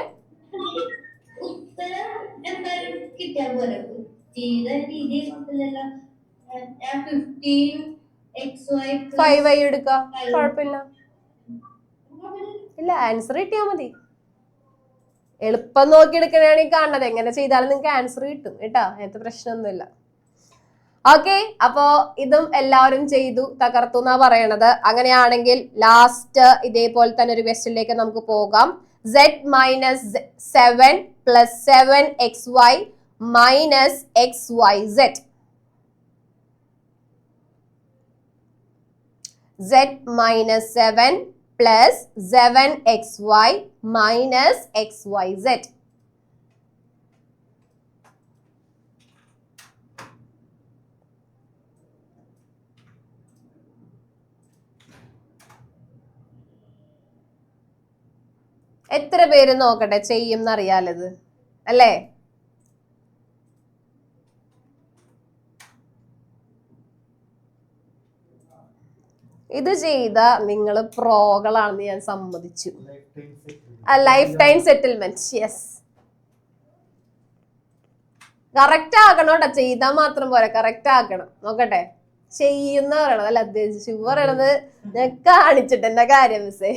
5y എടുക്ക, കുഴപ്പമില്ല. ഇല്ല, ആൻസർ കിട്ടിയാ മതി. എളുപ്പം നോക്കി എടുക്കണേണെങ്കിൽ കാണുന്നത്, എങ്ങനെ ചെയ്താലും നിങ്ങൾക്ക് ആൻസർ കിട്ടും കേട്ടാ, അങ്ങനത്തെ പ്രശ്നമൊന്നുമില്ല. ഓക്കെ, അപ്പോ ഇതും എല്ലാവരും ചെയ്തു തകർത്തു എന്നാ പറയണത്. അങ്ങനെയാണെങ്കിൽ ലാസ്റ്റ് ഇതേപോലെ തന്നെ ഒരു ക്വസ്റ്റ്യനിലേക്ക് നമുക്ക് പോകാം. z - 7 + 7xy - xyz. z - 7 + 7xy - xyz. എത്ര പേര് നോക്കട്ടെ ചെയ്യും എന്നറിയാലത് അല്ലേ? ഇത് ചെയ്ത നിങ്ങൾ പ്രോകളാണെന്ന് ഞാൻ സമ്മതിച്ചു. Lifetime settlement. Yes, correct ആക്കണോട്ടോ, ചെയ്താൽ മാത്രം പോരാ, കറക്റ്റ് ആക്കണം. നോക്കട്ടെ ചെയ്യുന്ന പറയണത് അല്ല, ശിവ പറയണത് ഞാൻ കാണിച്ചിട്ട് എന്റെ കാര്യം മിസ്സേ.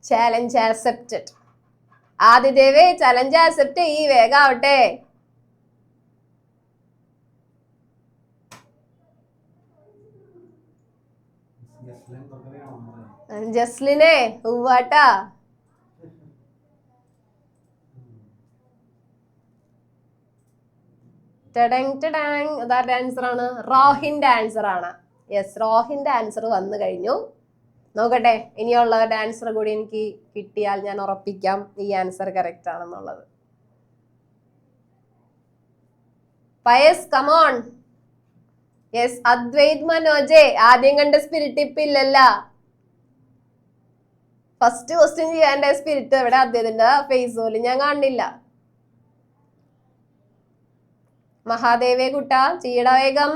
Challenge accepted. ആദിദേവേ ചലഞ്ച് ആക്സെപ്റ്റ് ചെയ്യ്, വേഗം ആവട്ടെ. ജസ്ലിനെ ഉവാട്ടാ. അതാരുടെ ആൻസർ ആണ്? റോഹിന്റെ ആൻസർ ആണ്. യെസ്, റോഹിന്റെ ആൻസർ വന്നു കഴിഞ്ഞു. നോക്കട്ടെ, ഇനിയുള്ളവരുടെ ആൻസർ കൂടി എനിക്ക് കിട്ടിയാൽ ഞാൻ ഉറപ്പിക്കാം ഈ ആൻസർ കറക്റ്റ് ആണെന്നുള്ളത്. Pius come on. യെസ്, അദ്വൈത് മനോജെ ആദ്യം കണ്ട സ്പിരിറ്റ് ഇപ്പൊ ഇല്ലല്ല. ഫസ്റ്റ് ക്വസ്റ്റ്യൻ ചെയ്യാൻ സ്പിരിറ്റ് എവിടെ? അദ്ദേഹത്തിന്റെ ഫേസ് പോലും ഞാൻ കാണുന്നില്ല. മഹാദേവേ കുട്ട ചെയ്യട വേഗം.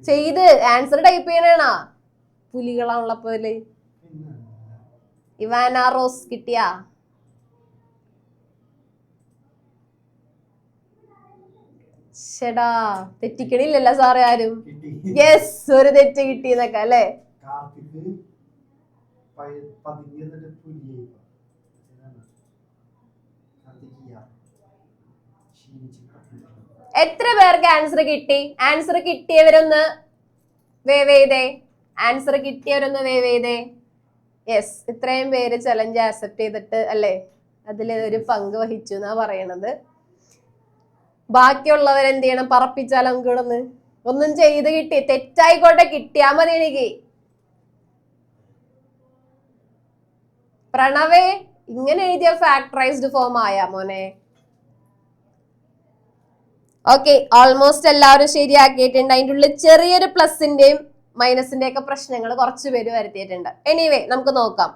ചെയ്ത് ആൻസർ ടൈപ്പ് ചെയ്യണേണാ? പുലികളാണുള്ള പോലെ. ഇവാന റോസ് കിട്ടിയാ? ചേടാ തെറ്റിക്കണില്ലല്ലോ സാറേ ആരും. യെസ്, ഒരു തെറ്റ് കിട്ടിയെന്നൊക്കെ അല്ലേ? എത്ര പേർക്ക് ആൻസർ കിട്ടി? ആൻസർ കിട്ടിയവരൊന്ന് വേവ് ചെയ്തേ. ആൻസർ കിട്ടിയവരൊന്ന് വേവ് ചെയ്തേ. യെസ്, ഇത്രയും പേര് ചലഞ്ച് ആക്സെപ്റ്റ് ചെയ്തിട്ട് അല്ലേ അതിൽ ഒരു പങ്ക് വഹിച്ചു എന്നാ പറയണത്. ബാക്കിയുള്ളവർ എന്ത് ചെയ്യണം? പറപ്പിച്ചാൽ നമുക്കിടന്ന് ഒന്നും ചെയ്ത് കിട്ടി, തെറ്റായിക്കോട്ടെ കിട്ടിയാ മതി എനിക്ക്. പ്രണവേ ഇങ്ങനെ എഴുതിയ ഫാക്ടറൈസ്ഡ് ഫോം ആയാ മോനെ? ഓക്കെ, ഓൾമോസ്റ്റ് എല്ലാവരും ശരിയാക്കിയിട്ടുണ്ട്. അതിൻ്റെ ഉള്ളിൽ ചെറിയൊരു പ്ലസിന്റെയും മൈനസിന്റെ ഒക്കെ പ്രശ്നങ്ങൾ കുറച്ച് പേര് വരുത്തിയിട്ടുണ്ട്. എനിവേ നമുക്ക് നോക്കാം.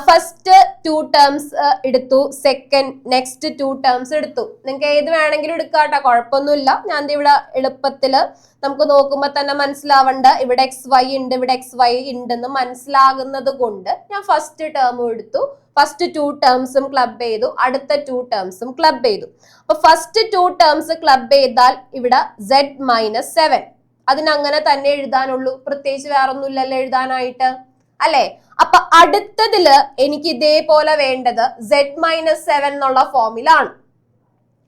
ഫസ്റ്റ് 2 ടേംസ് എടുത്തു, സെക്കൻഡ് നെക്സ്റ്റ് 2 ടേംസ് എടുത്തു. നിങ്ങൾക്ക് ഏത് വേണമെങ്കിലും എടുക്കാട്ടോ, കുഴപ്പമൊന്നുമില്ല. ഞാൻ ഇവിടെ എളുപ്പത്തില് നമുക്ക് നോക്കുമ്പോ തന്നെ മനസ്സിലാവണ്ട, ഇവിടെ XY ഉണ്ട്, ഇവിടെ XY ഉണ്ടെന്ന് മനസ്സിലാകുന്നത് കൊണ്ട് ഞാൻ ഫസ്റ്റ് ടേം എടുത്തു. ഫസ്റ്റ് 2 ടേംസും ക്ലബ് ചെയ്തു, അടുത്ത 2 ടേംസും ക്ലബ് ചെയ്തു. അപ്പൊ ഫസ്റ്റ് 2 ടേംസ് ക്ലബ് ചെയ്താൽ ഇവിടെ z - 7. അതിനങ്ങനെ തന്നെ എഴുതാനുള്ളൂ, പ്രത്യേകിച്ച് വേറൊന്നും ഇല്ലല്ലോ എഴുതാനായിട്ട് അല്ലെ? അപ്പൊ അടുത്തതില് എനിക്ക് ഇതേപോലെ വേണ്ടത് z - 7 എന്നുള്ള ഫോമിലാണ്.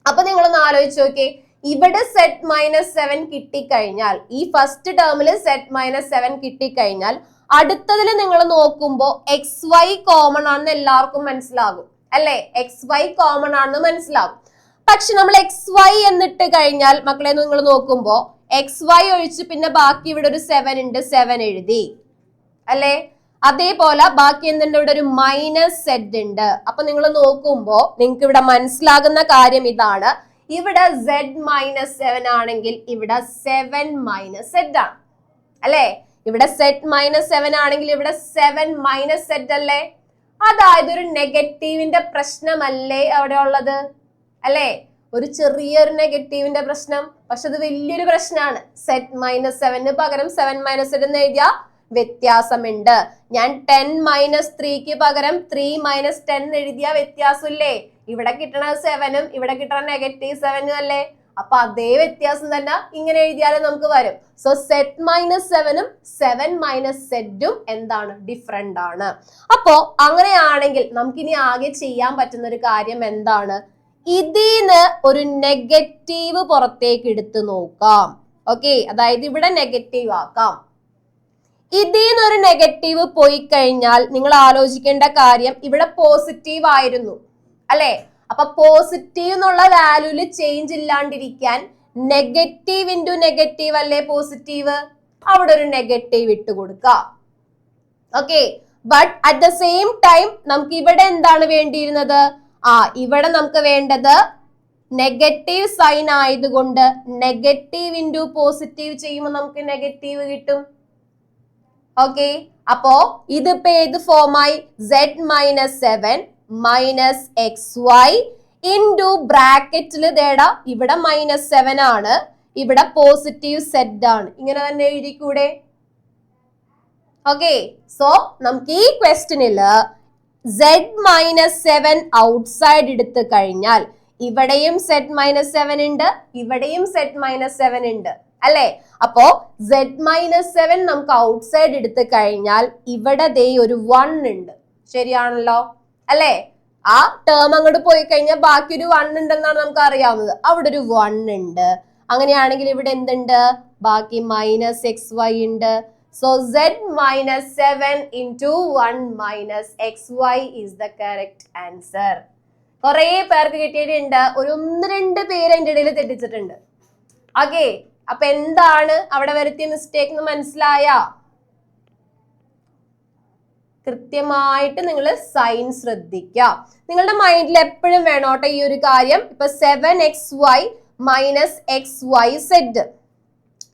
അപ്പൊ നിങ്ങളൊന്ന് ആലോചിച്ച് നോക്കിയേ, ഇവിടെ z - 7 കിട്ടിക്കഴിഞ്ഞാൽ, ഈ ഫസ്റ്റ് ടേമില് z - 7 കിട്ടിക്കഴിഞ്ഞാൽ അടുത്തതിൽ നിങ്ങൾ നോക്കുമ്പോ XY കോമൺ ആണെന്ന് എല്ലാവർക്കും മനസ്സിലാകും അല്ലെ? XY കോമൺ ആണെന്ന് മനസ്സിലാകും. പക്ഷെ നമ്മൾ XY എന്നിട്ട് കഴിഞ്ഞാൽ മക്കളെ നിങ്ങൾ നോക്കുമ്പോ XY ഒഴിച്ച് പിന്നെ ബാക്കി ഇവിടെ ഒരു 7 ഉണ്ട്, 7 എഴുതി അല്ലേ. അതേപോലെ ബാക്കി എന്തുണ്ട്, ഇവിടെ ഒരു -z ഉണ്ട്. അപ്പൊ നിങ്ങൾ നോക്കുമ്പോ നിങ്ങൾക്ക് ഇവിടെ മനസ്സിലാകുന്ന കാര്യം ഇതാണ്, ഇവിടെ z-7 ആണെങ്കിൽ ഇവിടെ 7 - z ആണ് അല്ലേ. ഇവിടെ z-7 ആണെങ്കിൽ ഇവിടെ 7 - z അല്ലേ. അതായത് ഒരു നെഗറ്റീവിന്റെ പ്രശ്നമല്ലേ അവിടെ ഉള്ളത് അല്ലേ. ഒരു ചെറിയൊരു നെഗറ്റീവിന്റെ പ്രശ്നം, പക്ഷെ അത് വലിയൊരു പ്രശ്നമാണ്. z-7 പകരം 7 - z എന്ന് എഴുതിയ വ്യത്യാസമുണ്ട്. ഞാൻ 10 - 3 പകരം 3 - 10 എഴുതിയ വ്യത്യാസമില്ലേ. ഇവിടെ കിട്ടണ 7ഉം ഇവിടെ കിട്ടണ -7 അല്ലേ. അപ്പൊ അതേ വ്യത്യാസം തന്നെ ഇങ്ങനെ എഴുതിയാലും നമുക്ക് വരും. സോ z-7ഉം 7 - z-ഉം എന്താണ്, ഡിഫറെന്റ് ആണ്. അപ്പോ അങ്ങനെയാണെങ്കിൽ നമുക്കിനി ആകെ ചെയ്യാൻ പറ്റുന്ന ഒരു കാര്യം എന്താണ്, ഇതിന്ന് ഒരു നെഗറ്റീവ് പുറത്തേക്ക് എടുത്ത് നോക്കാം. ഓക്കെ, അതായത് ഇവിടെ നെഗറ്റീവ് ആക്കാം. ഇതിന്ന് ഒരു നെഗറ്റീവ് പോയി കഴിഞ്ഞാൽ നിങ്ങൾ ആലോചിക്കേണ്ട കാര്യം, ഇവിടെ പോസിറ്റീവ് ആയിരുന്നു അല്ലെ. അപ്പൊ പോസിറ്റീവ് എന്നുള്ള വാല്യൂല് ചേഞ്ച് ഇല്ലാണ്ടിരിക്കാൻ നെഗറ്റീവ് ഇൻറ്റു നെഗറ്റീവ് അല്ലേ പോസിറ്റീവ്, അവിടെ ഒരു നെഗറ്റീവ് ഇട്ട് കൊടുക്കാം. Okay, but at the same time നമുക്ക് ഇവിടെ എന്താണ് വേണ്ടിയിരുന്നത്, ഇവിടെ നമുക്ക് വേണ്ടത് നെഗറ്റീവ് സൈൻ ആയതുകൊണ്ട് നെഗറ്റീവ് ഇൻറ്റു പോസിറ്റീവ് ചെയ്യുമ്പോൾ നമുക്ക് നെഗറ്റീവ് കിട്ടും. ഓക്കെ, അപ്പോ ഇതിപ്പോ ഏത് ഫോമായി, z-7 മൈനസ് XY ഇൻറ്റു ബ്രാക്കറ്റിൽ ദേടാ ഇവിടെ -7 ആണ്, ഇവിടെ പോസിറ്റീവ് z ആണ്. ഇങ്ങനെ തന്നെ എഴുതിക്കൂടെ. ഓക്കെ, സോ നമുക്ക് ഈ ക്വസ്റ്റ്യനില് z-7 ഔട്ട്സൈഡ് എടുത്തു കഴിഞ്ഞാൽ ഇവിടെയും z-7 ഉണ്ട്, ഇവിടെയും z-7 ഉണ്ട് അല്ലെ. അപ്പോ z-7 നമുക്ക് ഔട്ട്സൈഡ് എടുത്തു കഴിഞ്ഞാൽ ഇവിടെ ദേ ഒരു 1 ഉണ്ട്, ശരിയാണല്ലോ അല്ലെ. ആ ടേം അങ്ങോട്ട് പോയി കഴിഞ്ഞാൽ ബാക്കി ഒരു 1 ഉണ്ടെന്നാണ് നമുക്ക് അറിയാവുന്നത്. അവിടെ ഒരു 1 ഉണ്ട്. അങ്ങനെയാണെങ്കിൽ ഇവിടെ എന്തുണ്ട്, ബാക്കി -XY ഉണ്ട്. So z-7 into 1 - XY is the correct answer. കുറെ പേർക്ക് കിട്ടിയിട്ടുണ്ട്, ഒരു 1-2 പേര് അതിന്റെ ഇടയിൽ തെറ്റിച്ചിട്ടുണ്ട്. ഓക്കെ, അപ്പൊ എന്താണ് അവിടെ വരുത്തിയ മിസ്റ്റേക്ക് എന്ന് മനസ്സിലായ? കൃത്യമായിട്ട് നിങ്ങൾ സൈൻ ശ്രദ്ധിക്കുക. നിങ്ങളുടെ മൈൻഡിൽ എപ്പോഴും വേണോട്ടെ ഈ ഒരു കാര്യം. ഇപ്പൊ 7XY മൈനസ് XYZ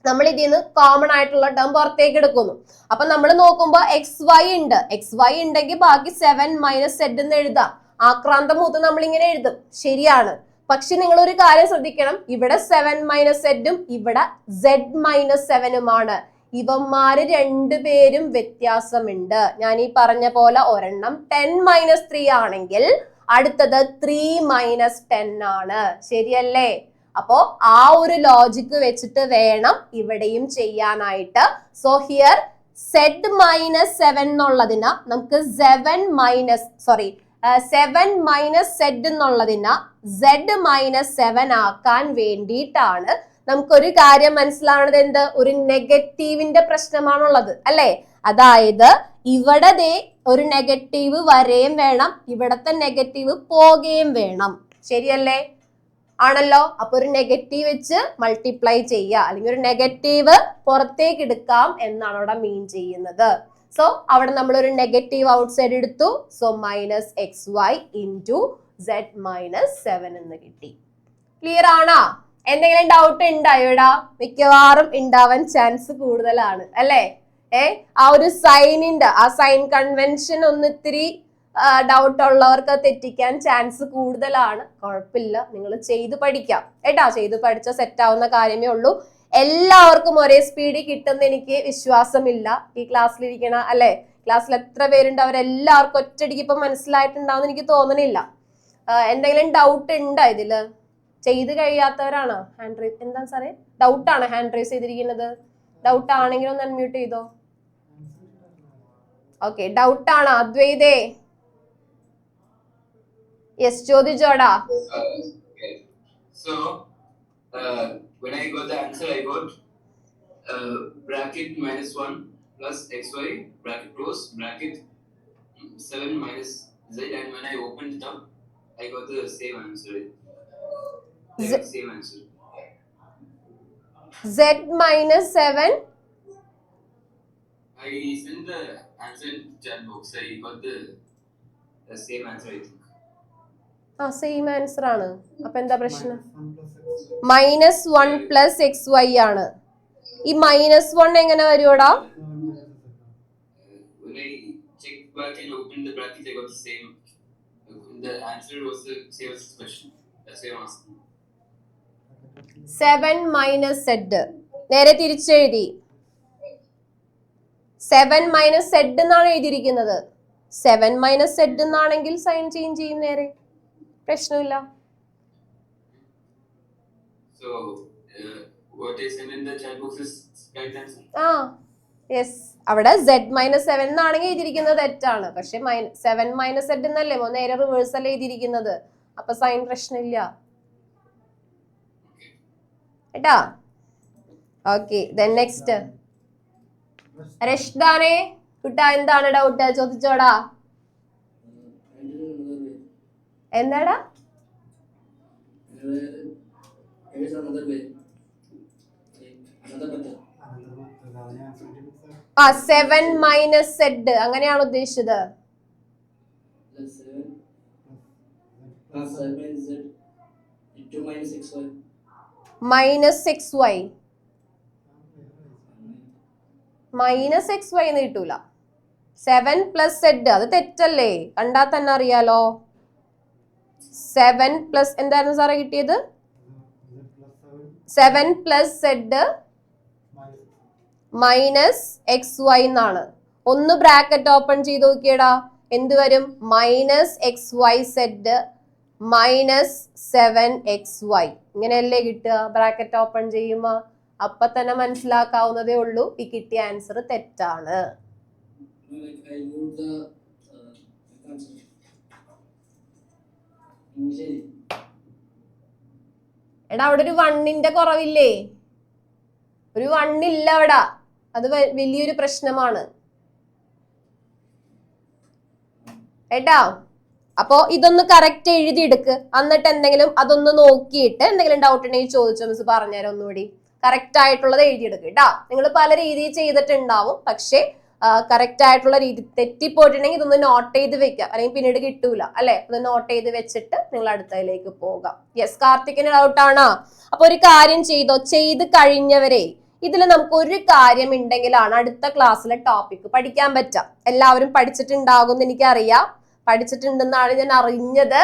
നമ്മൾ ഇതിൽ നിന്ന് കോമൺ ആയിട്ടുള്ള ടേം പുറത്തേക്ക് എടുക്കുന്നു. അപ്പൊ നമ്മൾ നോക്കുമ്പോ XY ഉണ്ട്, XY ഉണ്ടെങ്കിൽ ബാക്കി 7 - Z എന്ന് എഴുതാം. ആക്രാന്തം മൂത്ത് നമ്മൾ ഇങ്ങനെ എഴുതും, ശരിയാണ്. പക്ഷെ നിങ്ങൾ ഒരു കാര്യം ശ്രദ്ധിക്കണം, ഇവിടെ 7 - Z ഉം ഇവിടെ z-7ഉമാണ്. ഇവന്മാര് രണ്ടുപേരും വ്യത്യാസമുണ്ട്. ഞാൻ ഈ പറഞ്ഞ പോലെ ഒരെണ്ണം 10 - 3 ആണെങ്കിൽ അടുത്തത് 3 - 10 ആണ്, ശരിയല്ലേ. അപ്പോ ആ ഒരു ലോജിക്ക് വെച്ചിട്ട് വേണം ഇവിടെയും ചെയ്യാനായിട്ട്. സോ ഹിയർ z-7 എന്നുള്ളതിന് നമുക്ക് 7 - Z എന്നുള്ളതിന് z-7 ആക്കാൻ വേണ്ടിയിട്ടാണ് നമുക്കൊരു കാര്യം മനസ്സിലാവുന്നത്. എന്ത്, ഒരു നെഗറ്റീവിന്റെ പ്രശ്നമാണുള്ളത് അല്ലെ. അതായത് ഇവിടെ ദേ ഒരു നെഗറ്റീവ് വരെയും വേണം, ഇവിടത്തെ നെഗറ്റീവ് പോകുകയും വേണം, ശരിയല്ലേ. ആണല്ലോ. അപ്പൊ ഒരു നെഗറ്റീവ് വെച്ച് മൾട്ടിപ്ലൈ ചെയ്യുക, അല്ലെങ്കിൽ ഒരു നെഗറ്റീവ് പുറത്തേക്ക് എടുക്കാം എന്നാണ് അവിടെ മീൻ ചെയ്യുന്നത്. സോ അവിടെ നമ്മൾ ഒരു നെഗറ്റീവ് ഔട്ട്സൈഡ് എടുത്തു. സോ -XY ഇൻറ്റു z-7 എന്ന് കിട്ടി. ക്ലിയർ ആണോ? എന്തെങ്കിലും ഡൗട്ട് ഉണ്ടായോ ഇവിടെ? മിക്കവാറും ഉണ്ടാവാൻ ചാൻസ് കൂടുതലാണ് അല്ലെ. ആ ഒരു സൈനിന്റെ ആ സൈൻ കൺവെൻഷൻ ഒന്ന് ഇത്തിരി ഡൗട്ട് ഉള്ളവർക്ക് തെറ്റിക്കാൻ ചാൻസ് കൂടുതലാണ്. കുഴപ്പമില്ല, നിങ്ങൾ ചെയ്ത് പഠിക്കാം കേട്ടാ. ചെയ്ത് പഠിച്ച സെറ്റ് ആവുന്ന കാര്യമേ ഉള്ളൂ. എല്ലാവർക്കും ഒരേ സ്പീഡിൽ കിട്ടുന്ന എനിക്ക് വിശ്വാസമില്ല. ഈ ക്ലാസ്സിലിരിക്കണ അല്ലെ, ക്ലാസ്സിൽ എത്ര പേരുണ്ട് അവരെല്ലാവർക്കും ഒറ്റയടിക്ക് ഇപ്പൊ മനസ്സിലായിട്ടുണ്ടാവുന്ന എനിക്ക് തോന്നണില്ല. എന്തെങ്കിലും ഡൗട്ട് ഉണ്ടോ ഇതില്? ചെയ്ത് കഴിയാത്തവരാണോ ഹാൻഡ് റൈസ്? എന്താ സാറേ ഡൗട്ടാണ് ഹാൻഡ് റൈസ് ചെയ്തിരിക്കുന്നത്? ഡൗട്ട് ആണെങ്കിലും ഒന്ന് അൺമ്യൂട്ട് ചെയ്തോ. ഓക്കെ, ഡൗട്ടാണ് അദ്വൈതേ. യെസ്, ചോദിച്ചോടാ. Okay. So, when I got the answer, I got bracket -1 plus XY bracket close bracket 7 minus Z, and when I opened it up, I got the same answer. Same answer. Z minus 7. I sent the answer in chat box. I got the same answer, I think. ആ same answer ആണ്. അപ്പൊ എന്താ പ്രശ്നം? -1 plus X Y ആണ്. ഈ -1 എങ്ങനെ വരുവോടാ? When I checked back and opened the bracket, I got the same. The answer was the same as this question. That's why I'm asking. 7 minus zed നേരെ തിരിച്ചെഴുതി. 7 minus zed എന്നാണ് എഴുതിയിരിക്കുന്നത്. 7 minus zed എന്നാണെങ്കിൽ sign change ചെയ്യും നേരെ, പ്രശ്നമില്ല. So, what I sent in the chat box is right answer. ആ yes, അവിടെ Z മൈനസ് 7 എന്നാണെങ്കിൽ എഴുതിയിരിക്കുന്നത് തെറ്റാണ്. പക്ഷെ 7 മൈനസ് സെഡ് എന്നല്ലേ നേരെ റിവേഴ്സ് അല്ലേ എഴുതിയിരിക്കുന്നത്. അപ്പൊ സൈൻ പ്രശ്നമില്ല കേട്ടാ. ഓക്കെ, ദെൻ നെക്സ്റ്റ് രഷ്ദാനെ കുട്ടാ, എന്താണ് ഡൗട്ട് ചോദിച്ചോടാ. എന്താടാ? ആ 7 മൈനസ് സെഡ് അങ്ങനെയാണ് ഉദ്ദേശിച്ചത്. -XY -XY എന്ന് കിട്ടൂല. 7 പ്ലസ് സെഡ് അത് തെറ്റല്ലേ, കണ്ടാ തന്നെ അറിയാലോ. 7 പ്ലസ് എന്തായിരുന്നു സാറേ കിട്ടിയത്? 7 പ്ലസ് സെഡ് -XY എന്നാണ്. ഒന്ന് ബ്രാക്കറ്റ് ഓപ്പൺ ചെയ്ത് നോക്കിയടാ, എന്ത് വരും? -XYZ -7XY ഇങ്ങനെയല്ലേ കിട്ടുക ബ്രാക്കറ്റ് ഓപ്പൺ ചെയ്യുമ്പോ. അപ്പൊ തന്നെ മനസ്സിലാക്കാവുന്നതേ ഉള്ളൂ ഈ കിട്ടിയ ആൻസർ തെറ്റാണ്. എടാ അവിടെ ഒരു 1ന്റെ കുറവില്ലേ? ഒരു 1 ഇല്ല അവിടെ, അത് വലിയൊരു പ്രശ്നമാണ് ഏട്ടാ. അപ്പോ ഇതൊന്ന് കറക്റ്റ് എഴുതിയെടുക്ക്, എന്നിട്ട് എന്തെങ്കിലും അതൊന്ന് നോക്കിയിട്ട് എന്തെങ്കിലും ഡൗട്ട് ഉണ്ടെങ്കിൽ ചോദിച്ചോ, മിസ് പറഞ്ഞുതരാം. ഒന്നുകൂടി കറക്റ്റ് ആയിട്ടുള്ളത് എഴുതിയെടുക്കുക കേട്ടാ. നിങ്ങൾ പല രീതിയിൽ ചെയ്തിട്ടുണ്ടാവും, പക്ഷെ കറക്റ്റ് ആയിട്ടുള്ള രീതി തെറ്റിപ്പോയിട്ടുണ്ടെങ്കിൽ ഇതൊന്ന് നോട്ട് ചെയ്ത് വെക്കാം, അല്ലെങ്കിൽ പിന്നീട് കിട്ടൂല അല്ലെ. അത് നോട്ട് ചെയ്ത് വെച്ചിട്ട് നിങ്ങൾ അടുത്തതിലേക്ക് പോകാം. യെസ്, കാർത്തിക്കിന് ഡൗട്ടാണ്. അപ്പൊ ഒരു കാര്യം ചെയ്ത് കഴിഞ്ഞവരെ ഇതിൽ നമുക്ക് ഒരു കാര്യം ഉണ്ടെങ്കിലാണ് അടുത്ത ക്ലാസ്സിലെ ടോപ്പിക് പഠിക്കാൻ പറ്റാം. എല്ലാവരും പഠിച്ചിട്ടുണ്ടാകും എന്ന് എനിക്കറിയാം, പഠിച്ചിട്ടുണ്ടെന്നാണ് ഞാൻ അറിഞ്ഞത്.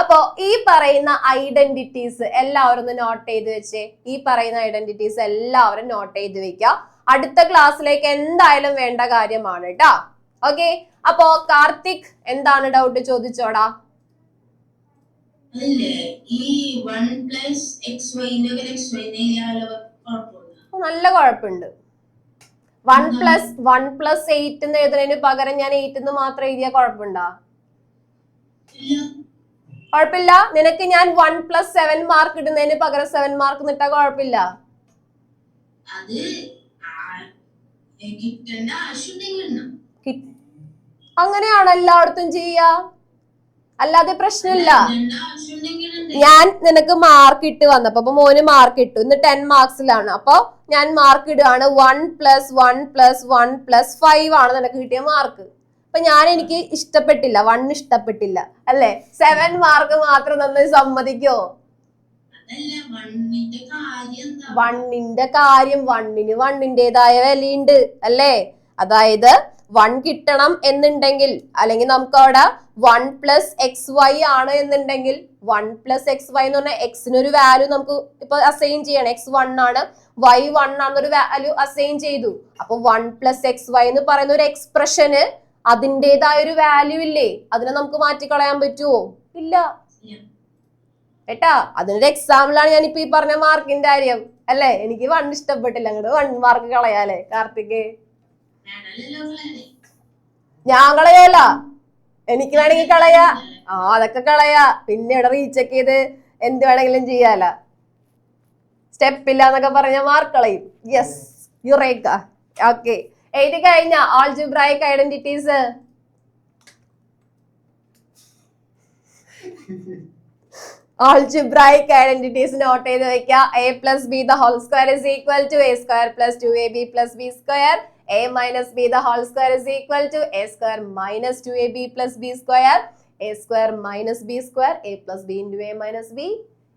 അപ്പോ ഈ പറയുന്ന ഐഡന്റിറ്റീസ് എല്ലാവരും ഒന്ന് നോട്ട് ചെയ്ത് വെച്ചേ. ഈ പറയുന്ന ഐഡന്റിറ്റീസ് എല്ലാവരും നോട്ട് ചെയ്ത് വെക്കുക. അടുത്ത ക്ലാസ്സിലേക്ക് എന്തായാലും വേണ്ട കാര്യമാണ് കേട്ടാ. ഓക്കെ, അപ്പോ കാർത്തിക് എന്താണ് ഡൗട്ട് ചോദിച്ചോടാ. നല്ല കുഴപ്പമുണ്ട്. 1+8 എന്ന് എഴുതുന്നതിന് പകരം ഞാൻ 8 എന്ന് മാത്രം എഴുതിയാ കുഴപ്പമുണ്ടാ? കുഴപ്പമില്ല. നിനക്ക് ഞാൻ 1+7 മാർക്ക് ഇടുന്നതിന് പകരം 7 മാർക്ക് നിട്ടാ കുഴപ്പമില്ല. അങ്ങനെയാണ് എല്ലായിടത്തും ചെയ്യാ, അല്ലാതെ പ്രശ്നമില്ല. ഞാൻ നിനക്ക് മാർക്ക് ഇട്ട് വന്നപ്പോ അപ്പൊ മോന് മാർക്ക് ഇട്ടു, ഇന്ന് 10 മാർക്സിലാണ്. അപ്പൊ ഞാൻ മാർക്ക് ഇടുകയാണ് 1+1+1+5 ആണ് നിനക്ക് കിട്ടിയ മാർക്ക്. അപ്പൊ എനിക്ക് ഇഷ്ടപ്പെട്ടില്ല, 1 ഇഷ്ടപ്പെട്ടില്ല അല്ലെ. 7 മാർക്ക് മാത്രം തന്നെ സമ്മതിക്കോ? 1ന്റെ കാര്യം 1ന് 1ന്റേതായ വിലയുണ്ട് അല്ലേ. അതായത് 1 കിട്ടണം എന്നുണ്ടെങ്കിൽ, അല്ലെങ്കിൽ നമുക്ക് അവിടെ 1+XY ആണ് എന്നുണ്ടെങ്കിൽ 1+XY എന്ന് പറഞ്ഞാൽ എക്സിനൊരു വാല്യൂ നമുക്ക് ഇപ്പൊ അസൈൻ ചെയ്യണം. x1 ആണ്, y1 ആണെന്നൊരു വാല്യൂ അസൈൻ ചെയ്തു. അപ്പൊ 1+XY എന്ന് പറയുന്ന ഒരു എക്സ്പ്രഷന് അതിൻ്റെതായ ഒരു വാല്യൂ ഇല്ലേ, അതിനെ നമുക്ക് മാറ്റിക്കളയാൻ പറ്റുമോ? ഇല്ല ഏട്ടാ. അതിനൊരു എക്സാമ്പിൾ ആണ് ഞാനിപ്പോ ഈ പറഞ്ഞ മാർക്കിന്റെ കാര്യം അല്ലെ. എനിക്ക് 1 ഇഷ്ടപ്പെട്ടില്ല, അങ്ങോട്ട് 1 മാർക്ക് കളയാലേ കാർത്തിക്? ഞാൻ കളയല്ല, എനിക്ക് വേണമെങ്കിൽ കളയാ. അതൊക്കെ കളയാ, പിന്നെ ഇവിടെ റീചെക്ക് ചെയ്ത് എന്ത് വേണമെങ്കിലും ചെയ്യാല. സ്റ്റെപ്പ് ഇല്ല എന്നൊക്കെ പറഞ്ഞ മാർക്ക് കളയും. Yes, Eureka. ഓക്കെ, എഴുതി കഴിഞ്ഞ algebraic identities algebraic identities note ചെയ്ത് വെക്കുക. a plus b the whole square is equal to a square plus 2ab plus b square. a minus b the whole square is equal to a square minus 2ab plus b square. a square minus b square. a plus b into a minus b.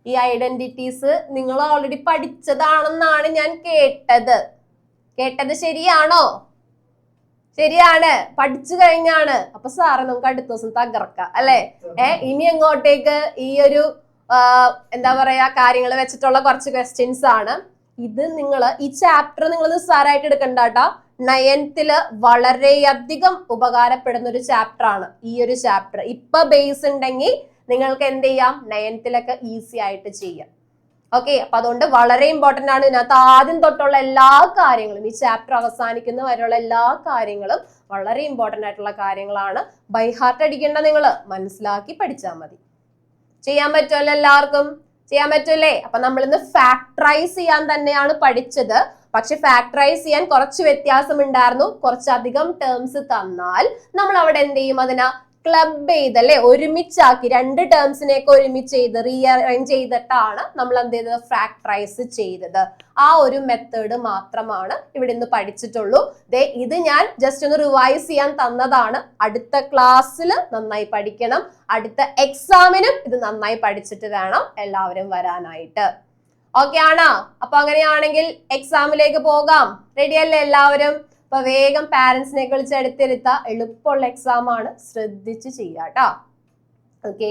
ഈ identities നിങ്ങൾ already പഠിച്ചതാണെന്നാണ് ഞാൻ കേട്ടത് ശരിയാണോ? ശരിയാണ്, പഠിച്ചു കഴിഞ്ഞാണ്. അപ്പൊ sir നമുക്ക് അടുത്ത ദിവസം തകർക്കാം അല്ലെ? ഇനി അങ്ങോട്ടേക്ക് ഈ ഒരു എന്താ പറയാ കാര്യങ്ങൾ വെച്ചിട്ടുള്ള കുറച്ച് ക്വസ്റ്റ്യൻസ് ആണ്. ഇത് ഈ ചാപ്റ്റർ നിങ്ങൾ നിസ്സാരമായിട്ട് എടുക്കണ്ട കേട്ടോ. 9th വളരെയധികം ഉപകാരപ്പെടുന്ന ഒരു ചാപ്റ്റർ ആണ് ഈ ഒരു ചാപ്റ്റർ. ഇപ്പൊ ബേസ് ഉണ്ടെങ്കിൽ നിങ്ങൾക്ക് എന്ത് ചെയ്യാം, 9th ഈസി ആയിട്ട് ചെയ്യാം. ഓക്കെ, അപ്പൊ അതുകൊണ്ട് വളരെ ഇമ്പോർട്ടന്റ് ആണ്. ഇതിനകത്ത് ആദ്യം തൊട്ടുള്ള എല്ലാ കാര്യങ്ങളും, ഈ ചാപ്റ്റർ അവസാനിക്കുന്ന വരെയുള്ള എല്ലാ കാര്യങ്ങളും വളരെ ഇമ്പോർട്ടന്റ് ആയിട്ടുള്ള കാര്യങ്ങളാണ്. ബൈ ഹാർട്ട് അടിക്കേണ്ട, നിങ്ങൾ മനസ്സിലാക്കി പഠിച്ചാൽ മതി. ചെയ്യാൻ പറ്റുമല്ലോ, എല്ലാവർക്കും ചെയ്യാൻ പറ്റൂലേ? അപ്പൊ നമ്മൾ ഇന്ന് ഫാക്ടറൈസ് ചെയ്യാൻ തന്നെയാണ് പഠിച്ചത്. പക്ഷെ ഫാക്ടറൈസ് ചെയ്യാൻ കുറച്ച് വ്യത്യാസം ഉണ്ടായിരുന്നു. കുറച്ചധികം ടേംസ് തന്നാൽ നമ്മൾ അവിടെ എന്ത് ചെയ്യും, അതിനാ ക്ലബ് ചെയ്തല്ലേ, ഒരുമിച്ചാക്കി 2 ടേംസിനെയൊക്കെ ഒരുമിച്ച് ചെയ്ത് റീഅറേഞ്ച് ചെയ്തിട്ടാണ് നമ്മൾ എന്ത് ചെയ്തത്, ഫാക്ടറൈസ് ചെയ്തത്. ആ ഒരു മെത്തേഡ് മാത്രമാണ് ഇവിടെ ഇന്ന് പഠിച്ചിട്ടുള്ളൂ. ഇത് ഞാൻ ജസ്റ്റ് ഒന്ന് റിവൈസ് ചെയ്യാൻ തന്നതാണ്. അടുത്ത ക്ലാസ്സിൽ നന്നായി പഠിക്കണം. അടുത്ത എക്സാമിനും ഇത് നന്നായി പഠിച്ചിട്ട് വേണം എല്ലാവരും വരാനായിട്ട്. ഓക്കെ ആണോ? അപ്പൊ അങ്ങനെയാണെങ്കിൽ എക്സാമിലേക്ക് പോകാം. റെഡിയല്ലേ എല്ലാവരും? അപ്പൊ വേഗം പാരന്റ്സിനെ വിളിച്ച് എടുത്തിരുത്ത. എളുപ്പമുള്ള എക്സാം ആണ്, ശ്രദ്ധിച്ച് ചെയ്യാട്ടോ. ഓക്കെ.